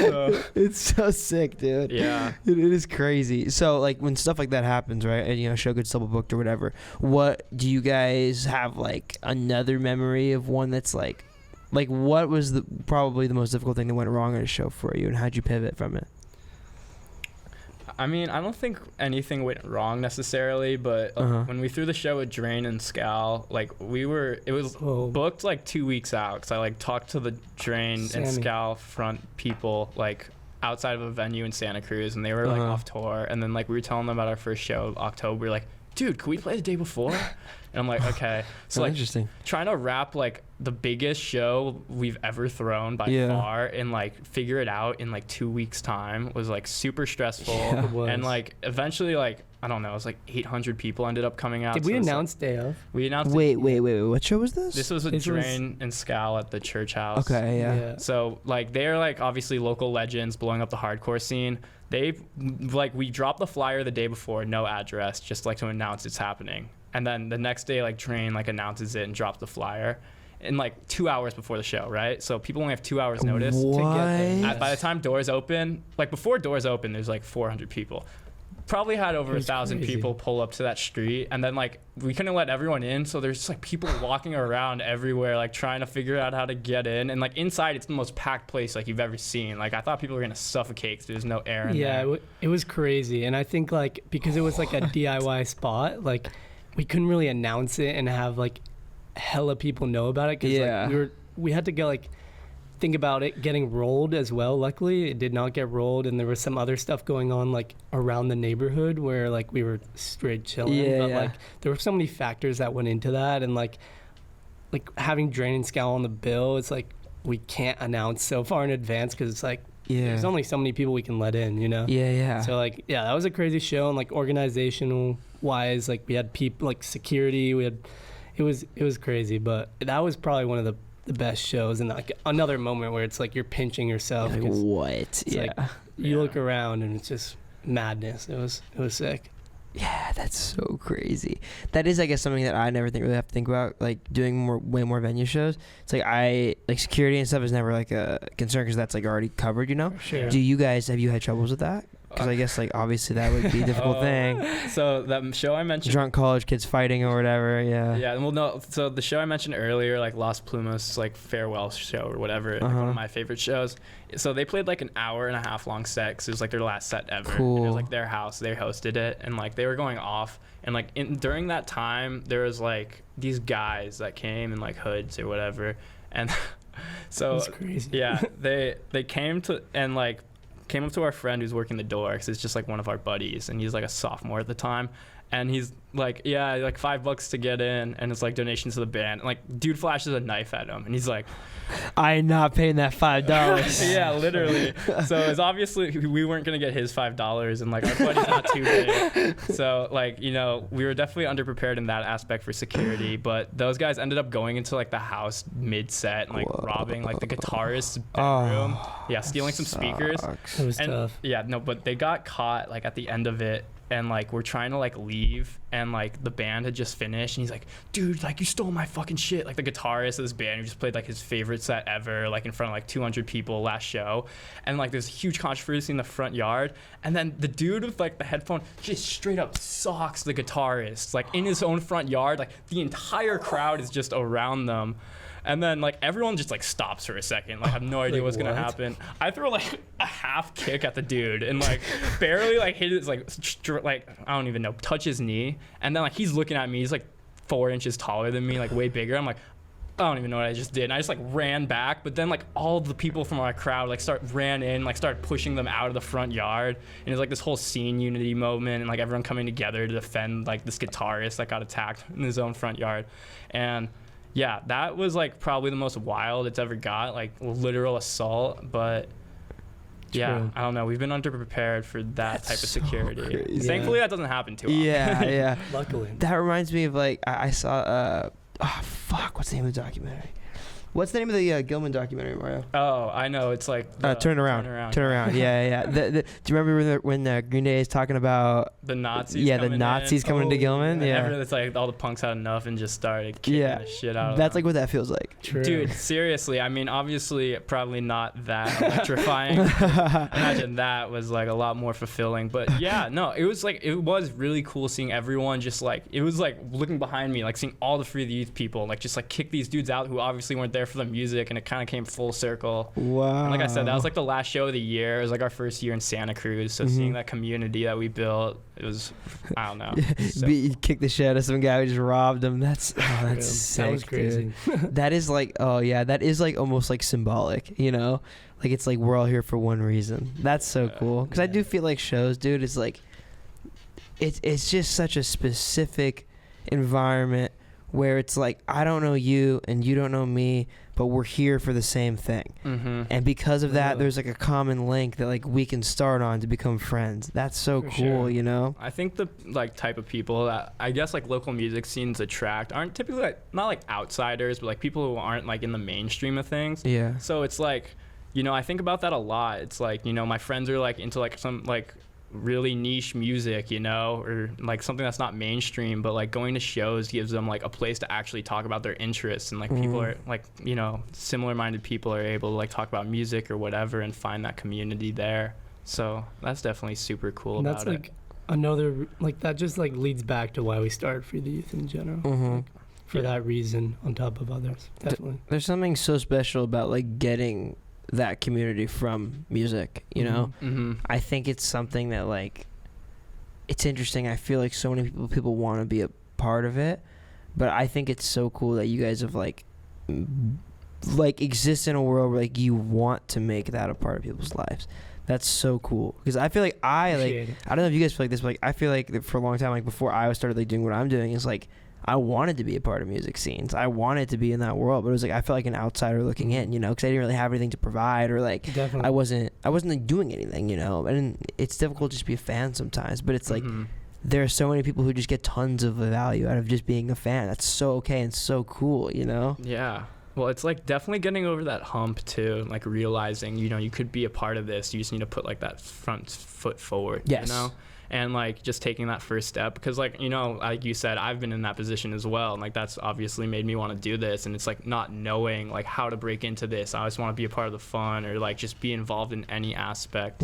So, It's so sick, dude. yeah. It is crazy. So like when stuff like that happens, right? And you know, show gets double booked or whatever. What do you guys have like another memory of one that's like what was probably the most difficult thing that went wrong at a show for you, and how'd you pivot from it? I mean, I don't think anything went wrong necessarily, but when we threw the show with Drain and Scal, like it was booked like 2 weeks out, because I like talked to the Drain and Scal front people like outside of a venue in Santa Cruz, and they were like off tour, and then like we were telling them about our first show of October, like, dude, could we play the day before? And I'm like, okay. So like interesting. Trying to wrap like the biggest show we've ever thrown by far and like figure it out in like 2 weeks time was like super stressful. Yeah, it was. And like eventually like, I don't know, it was like 800 people ended up coming out. Did we announce day of? We announced Wait. What show was this? This was a Drain and Scal at the church house. Okay, yeah. So like they're like obviously local legends blowing up the hardcore scene. They like, we dropped the flyer the day before, no address, just like to announce it's happening. And then the next day, like Drain like announces it and drops the flyer in like 2 hours before the show, right? So people only have 2 hours notice to get there. By the time doors open, like before doors open, there's like 400 people. Probably had over 1,000 people pull up to that street, and then like we couldn't let everyone in, so there's just like people walking around everywhere, like trying to figure out how to get in. And like inside, it's the most packed place like you've ever seen. Like I thought people were gonna suffocate because there's no air in there. Yeah, it was crazy, and I think like because it was like a DIY spot, like we couldn't really announce it and have like hella people know about it, because like we had to go like think about it getting rolled as well. Luckily it did not get rolled, and there was some other stuff going on like around the neighborhood where like we were straight chilling, but like there were so many factors that went into that, and like having Drain and Scal on the bill, it's like we can't announce so far in advance because it's like there's only so many people we can let in, you know. So like that was a crazy show, and like organizational wise, like we had people like security, it was crazy, but that was probably one of the best shows, and like another moment where it's like you're pinching yourself. Like, what? Like you look around and it's just madness. It was sick. Yeah, that's so crazy. That is, I guess, something that I never really have to think about, like doing way more venue shows. It's like security and stuff is never like a concern because that's like already covered, you know. Sure. Have you had troubles with that? Because I guess like obviously that would be a difficult thing. So that show I mentioned, drunk college kids fighting or whatever. Yeah. Well, no. So the show I mentioned earlier, like Las Plumas, like farewell show or whatever, like one of my favorite shows. So they played like an hour and a half long set, because it was like their last set ever. Cool. And it was like their house, they hosted it, and like they were going off, and like during that time there was like these guys that came in like hoods or whatever, and so that's crazy. Yeah, they came up to our friend who's working the door, because it's just like one of our buddies, and he's like a sophomore at the time, and he's like, yeah, like $5 to get in, and it's like donations to the band, and like dude flashes a knife at him, and he's like, I ain't not paying that $5. Yeah, literally. So it's obviously we weren't gonna get his $5, and like our buddy's not too big, so like, you know, we were definitely underprepared in that aspect for security. But those guys ended up going into like the house mid-set and like robbing like the guitarist's bedroom, stealing some speakers. It was tough. Yeah, no, but they got caught like at the end of it, and like we're trying to like leave, and like the band had just finished, and he's like, dude, like you stole my fucking shit. Like the guitarist of this band who just played like his favorite set ever, like in front of like 200 people last show, and like there's huge controversy in the front yard, and then the dude with like the headphone just straight up socks the guitarist like in his own front yard. Like the entire crowd is just around them. And then like everyone just like stops for a second. Like I have no idea what's gonna happen. I throw like a half kick at the dude and like barely like hit his like I don't even know, touch his knee. And then like he's looking at me. He's like 4 inches taller than me, like way bigger. I'm like, I don't even know what I just did. And I just like ran back, but then like all the people from our crowd like ran in, like started pushing them out of the front yard. And it's like this whole scene unity moment, and like everyone coming together to defend like this guitarist that got attacked in his own front yard. And yeah, that was like probably the most wild it's ever got, like literal assault. But yeah, I don't know. We've been underprepared for that type of security. Crazy. Thankfully, that doesn't happen too often. Yeah. Luckily. That reminds me of like I saw what's the name of the documentary? What's the name of the Gilman documentary, Mario? Oh, I know. It's like Turn Around. Yeah. Do you remember when Green Day is talking about the Nazis? Yeah, the Nazis coming into Gilman. Yeah, it's like all the punks had enough and just started kicking the shit out of them. That's like what that feels like. True. Dude, seriously. I mean, obviously, probably not that electrifying. Imagine that was like a lot more fulfilling. But yeah, no, it was really cool seeing everyone just like, it was like looking behind me, like seeing all the Free the Youth people, like just like kick these dudes out who obviously weren't there for the music, and it kind of came full circle. Wow. And like I said, that was like the last show of the year. It was like our first year in Santa Cruz, so seeing that community that we built, it was, I don't know. So. You kicked the shit out of some guy who just robbed him. That's sick, that was crazy. That is like, that is like almost like symbolic, you know? Like it's like we're all here for one reason. That's so cool. Because I do feel like shows, dude, is like, it's just such a specific environment where it's like, I don't know you and you don't know me, but we're here for the same thing. And because of that, there's like a common link that like we can start on to become friends. That's so cool, sure. you know? I think the like type of people that I guess like local music scenes attract aren't typically like, not like outsiders, but like people who aren't like in the mainstream of things. Yeah. So it's like, you know, I think about that a lot. It's like, you know, my friends are like into like some like really niche music, you know, or like something that's not mainstream, but like going to shows gives them like a place to actually talk about their interests, and like people are like, you know, similar minded people are able to like talk about music or whatever and find that community there. So that's definitely super cool. And that's like another, like that just like leads back to why we started Free the Youth in general. Like, for that reason on top of others. Definitely. There's something so special about like getting that community from music, you know? I think it's something that like, it's interesting. I feel like so many people want to be a part of it, but I think it's so cool that you guys have like exist in a world where like you want to make that a part of people's lives. That's so cool, because I feel like I don't know if you guys feel like this, but like I feel like for a long time, like before I started like doing what I'm doing, is like I wanted to be a part of music scenes. I wanted to be in that world, but it was like I felt like an outsider looking in, you know, because I didn't really have anything to provide, or like I wasn't like doing anything, you know. And it's difficult just to be a fan sometimes, but it's like there are so many people who just get tons of value out of just being a fan. That's so okay and so cool, you know. Yeah. Well, it's like definitely getting over that hump too, like realizing, you know, you could be a part of this. You just need to put like that front foot forward, you know? And like just taking that first step, because like, you know, like you said, I've been in that position as well, and like that's obviously made me want to do this. And it's like not knowing like how to break into this. I just want to be a part of the fun, or like just be involved in any aspect.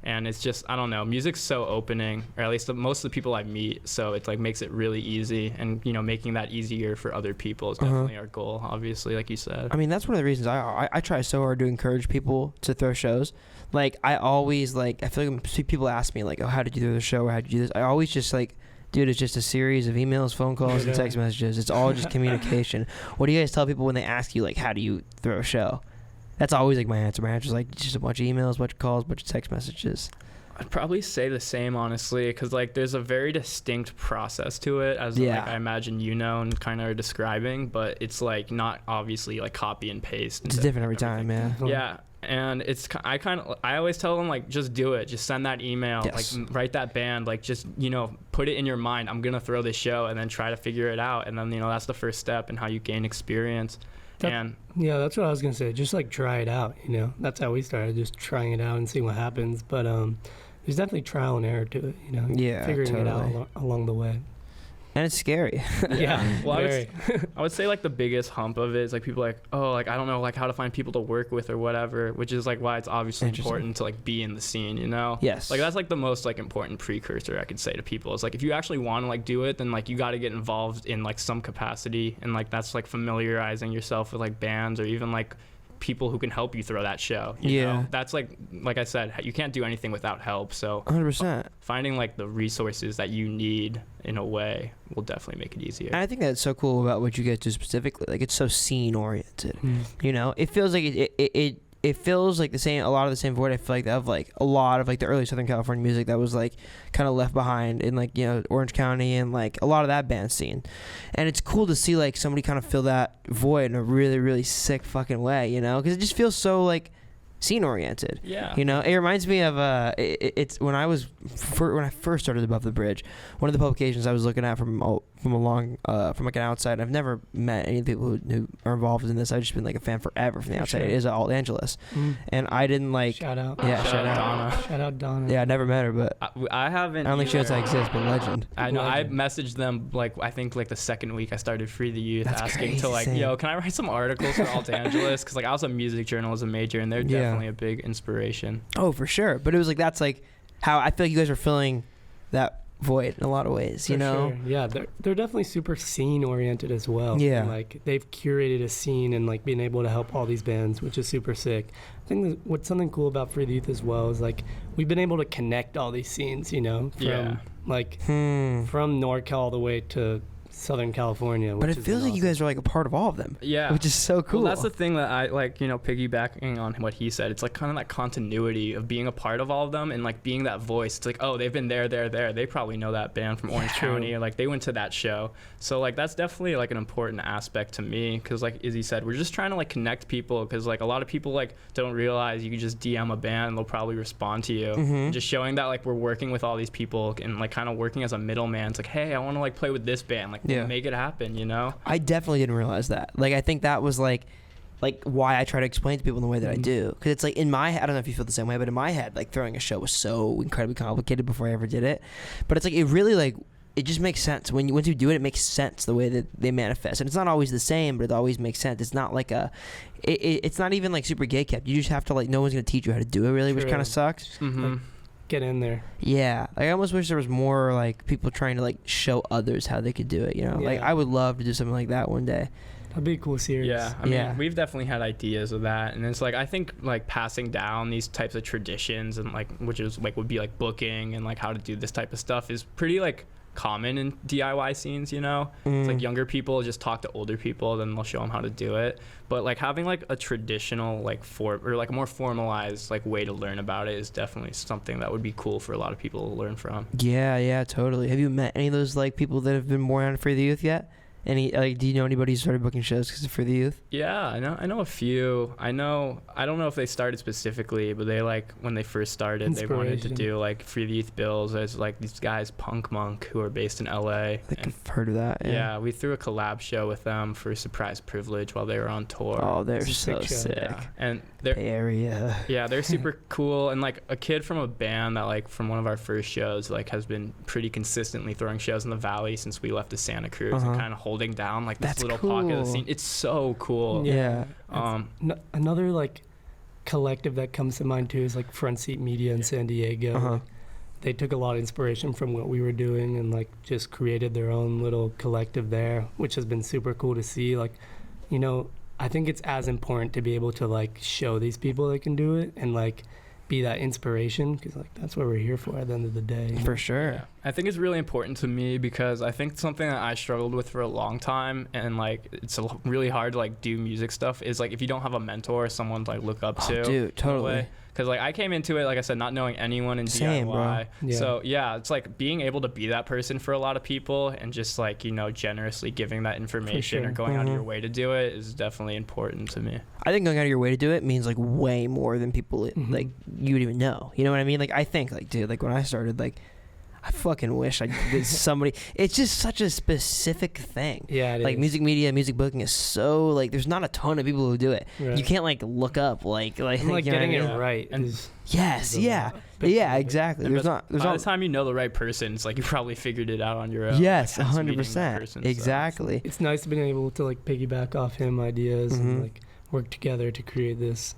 And it's just, I don't know, music's so opening, or at least most of the people I meet, so it like makes it really easy. And you know, making that easier for other people is definitely our goal, obviously, like you said. I mean, that's one of the reasons I try so hard to encourage people to throw shows. Like I always like, I feel like when people ask me like, oh, how did you do the show, or how did you do this, I always just like, dude, it's just a series of emails, phone calls, and text messages. It's all just communication. What do you guys tell people when they ask you like, how do you throw a show? That's always like my answer. My answer is like just a bunch of emails, a bunch of calls, a bunch of text messages. I'd probably say the same, honestly, because like there's a very distinct process to it, as like I imagine you know and kind of are describing, but it's like not obviously like copy and paste. It's different every time, man. Yeah. And it's, I always tell them like, just do it, just send that email, like write that band, like just, you know, put it in your mind, I'm gonna throw this show, and then try to figure it out. And then, you know, that's the first step in how you gain experience. Yeah, that's what I was gonna say, just like try it out, you know. That's how we started, just trying it out and seeing what happens. But there's definitely trial and error to it, you know. Figuring it out along the way. And it's scary. Well, I would say like the biggest hump of it is like people like, oh, like I don't know like how to find people to work with or whatever, which is like why it's obviously important to like be in the scene, you know. Like that's like the most like important precursor I could say to people is like, if you actually want to like do it, then like you got to get involved in like some capacity, and like that's like familiarizing yourself with like bands, or even like people who can help you throw that show, you know? That's like I said, you can't do anything without help, so 100%. Finding like the resources that you need in a way will definitely make it easier. And I think that's so cool about what you guys do specifically, like it's so scene oriented, you know. It feels like it feels like a lot of the same void I feel like of like a lot of like the early Southern California music that was like kind of left behind in like, you know, Orange County and like a lot of that band scene. And it's cool to see like somebody kind of fill that void in a really, really sick fucking way, you know, because it just feels so like scene oriented. You know, it reminds me of it's when I first started Above the Bridge, one of the publications I was looking at from from like an outside. I've never met any of the people who are involved in this. I've just been like a fan forever from the outside. Sure. It is Alt Angeles, and I didn't like. Shout out. Yeah, Shout out Donna. Shout out Donna. Yeah, I never met her, but I haven't. I don't think she knows I either. exist. But legend. I know. I Legend. messaged them like I think like the second week I started Free the Youth, That's asking crazy, to like, same. yo, can I write some articles for Alt Angeles? Because like I was a music journalism major, and they're Yeah. definitely a big inspiration. Oh, for sure. But it was like that's like how I feel like you guys are filling that void in a lot of ways. You For know. sure. Yeah, they're definitely super scene oriented as well. Yeah. And, like they've curated a scene and like being able to help all these bands, which is super sick. I think what's something cool about Free the Youth as well is like we've been able to connect all these scenes, you know, from Yeah. like Hmm. from NorCal all the way to Southern California. But which it has feels been like you awesome. guys are like a part of all of them. Yeah. Which is so cool. Well, that's the thing that I like, you know, piggybacking on what he said. It's like kind of that continuity of being a part of all of them and like being that voice. It's like, oh, they've been there. They probably know that band from Orange True. County, or like they went to that show. So like that's definitely like an important aspect to me, because like Izzy said, we're just trying to like connect people, because like a lot of people like don't realize you can just DM a band and they'll probably respond to you. Mhm. Just showing that like we're working with all these people and like kind of working as a middleman. It's like, hey, I want to like play with this band. Like, Yeah. make it happen, you know? I definitely didn't realize that. Like, I think that was like why I try to explain to people in the way that I Mhm. do. Because it's like in my head, I don't know if you feel the same way, but in my head, like throwing a show was so incredibly complicated before I ever did it. But it's like it really like it just makes sense once you do it. It makes sense the way that they manifest, and it's not always the same, but it always makes sense. It's not like it's not even like super gay kept. You just have to like no one's gonna teach you how to do it really, which True. kind of sucks. Mm-hmm. Like, get in there. Yeah, like, I almost wish there was more like people trying to like show others how they could do it. You know, like Yeah. I would love to do something like that one day. That'd be a cool series. Yeah, I mean, Yeah. we've definitely had ideas of that, and it's like I think like passing down these types of traditions and like which is like would be like booking and like how to do this type of stuff is pretty like common in DIY scenes, you know. It's like younger people just talk to older people, then they'll show them how to do it. But like having like a traditional like or like a more formalized like way to learn about it is definitely something that would be cool for a lot of people to learn from. Yeah, totally. Have you met any of those like people that have been more on For the Youth yet? Any like, do you know anybody who started booking shows because of For the Youth? Yeah, I know a few. I don't know if they started specifically, but they like when they first started, they wanted to Inspiration. do like Free the Youth bills. There's like these guys, Punk Monk, who are based in LA. I think And, I've heard of that. yeah, we threw a collab show with them for Surprise Privilege while they were on tour. Oh, they're It's a so sick show. sick. Yeah, and they're Bay Area. yeah, they're super cool. And like a kid from a band that like from one of our first shows like has been pretty consistently throwing shows in the Valley since we left to Santa Cruz Uh-huh. and kind of holding down like this That's little pocket of the cool. scene. It's so cool. Yeah. Another like collective that comes to mind too is like Front Seat Media in San Diego. Uh-huh. Like, they took a lot of inspiration from what we were doing and like just created their own little collective there, which has been super cool to see. Like, you know, I think it's as important to be able to like show these people they can do it and like be that inspiration, because like that's what we're here for at the end of the day, you know? For sure. Yeah. I think it's really important to me because I think something that I struggled with for a long time, and like it's really hard to like do music stuff, is like if you don't have a mentor or someone to like look up to. Oh, dude, totally. Because like I came into it, like I said, not knowing anyone in Same, DIY. bro. Yeah. So yeah, it's like being able to be that person for a lot of people and just like, you know, generously giving that information or sure. going out of Mhm. your way to do it is definitely important to me. I think going out of your way to do it means like way more than people Mhm. like you would even know. You know what I mean? Like I think like, dude, like when I started, like I fucking wish I did somebody. It's just such a specific thing. Yeah, it Like is. music media, music booking is so like there's not a ton of people who do it. Right. You can't like look up like And, like you know what I getting mean? it Yeah. right And- is Yes, the yeah, big yeah, part of it. exactly. And There's not. There's by not. the time you know the right person, it's like you probably figured it out on your own. Yes, like, hence meeting that 100%. person, so. Exactly. It's nice being able to like piggyback off him ideas Mhm. and like work together to create this.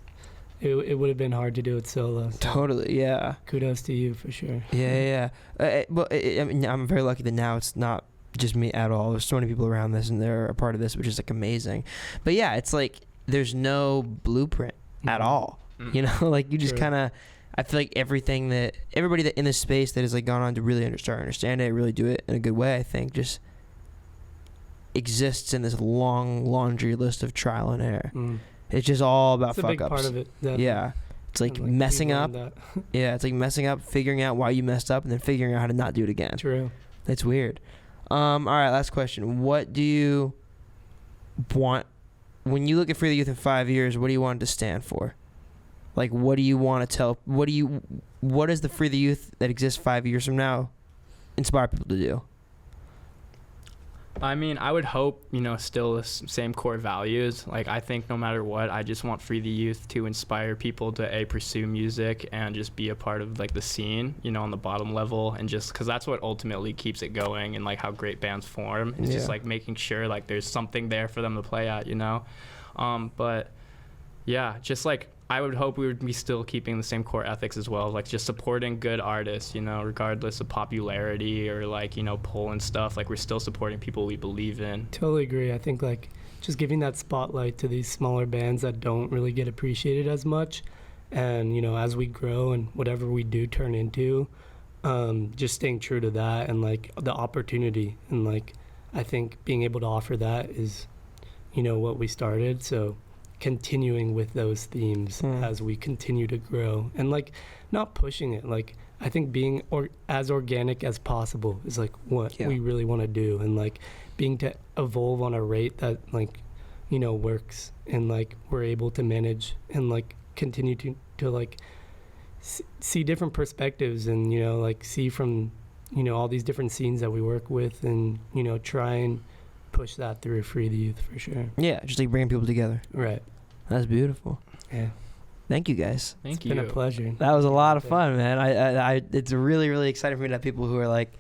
It would have been hard to do it solo. So Totally. Yeah. kudos to you for sure. Yeah. Well, I mean, I'm very lucky that now it's not just me at all. There's so many people around this, and they're a part of this, which is like amazing. But yeah, it's like there's no blueprint at Mhm. all. Mhm. You know, like you just True. kind of. I feel like everybody that in this space that has like gone on to really understand it, really do it in a good way, I think, just exists in this long laundry list of trial and error. Mm. It's just all about It's a fuck big ups. part of it. definitely. Yeah. It's like And, messing we've up. learned Yeah, it's like messing up, figuring out why you messed up, and then figuring out how to not do it again. that. True. It's weird. All right, last question. What do you want when you look at Free the Youth in 5 years? What do you want it to stand for? Like, what do you want to tell? What does the Free the Youth that exists 5 years from now inspire people to do? I mean, I would hope, still the same core values. Like, I think no matter what, I just want Free the Youth to inspire people to pursue music and just be a part of like the scene, on the bottom level, and just because that's what ultimately keeps it going and like how great bands form. It's just like making sure like there's something there for them to play at, but yeah, just like I would hope we would be still keeping the same core ethics as well, like just supporting good artists, regardless of popularity or like, pull and stuff. Like, we're still supporting people we believe in. Totally agree. I think like just giving that spotlight to these smaller bands that don't really get appreciated as much. And, as we grow and whatever we do turn into, just staying true to that and like the opportunity. And like, I think being able to offer that is, what we started. So continuing with those themes as we continue to grow and like not pushing it. Like, I think being as organic as possible is like what we really want to do, and like being to evolve on a rate that like, works, and like we're able to manage and like continue to like see different perspectives and, like see from, all these different scenes that we work with, and, try and push that through Free the Youth for sure. Yeah, just like bringing people together. Right. That's beautiful. Yeah. Thank you guys. Thank you. It's been a pleasure. That was a lot of fun, man. I it's really, really exciting for me to have people who are like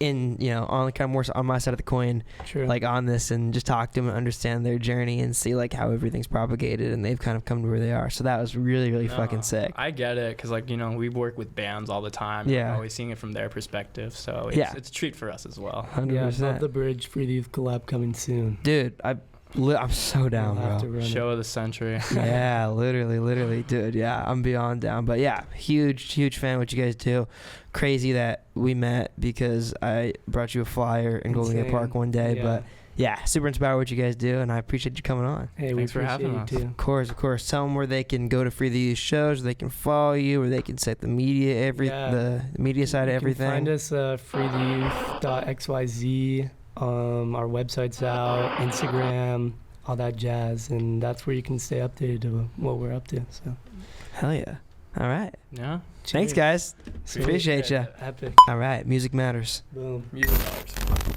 in, on kind of more on my side of the coin, True. like on this, and just talk to them and understand their journey and see like how everything's propagated and they've kind of come to where they are. So that was really, really fucking sick. I get it, because like, we work with bands all the time. Yeah. We're always seeing it from their perspective. So it's a treat for us as well. 100%. Yeah, Above the Bridge Free the Youth collab coming soon. Dude, I'm so down, We'll have to bro. run Show of the century. Yeah, literally, dude. Yeah, I'm beyond down. But yeah, huge fan of what you guys do. Crazy that we met because I brought you a flyer in Golden Gate Insane. Park one day. Yeah. But yeah, super inspired what you guys do, and I appreciate you coming on. Hey, Thanks for having us. Too. Of course. Tell them where they can go to Free the Youth shows, where they can follow you, where they can set the media, the media side of everything. You can find us freetheyouth.xyz. Our website's out, Instagram, all that jazz, and that's where you can stay updated to what we're up to. So, Hell yeah! All right. Yeah. Thanks, guys. Sweet. Appreciate you. Epic. All right. Music matters. Boom. Music matters.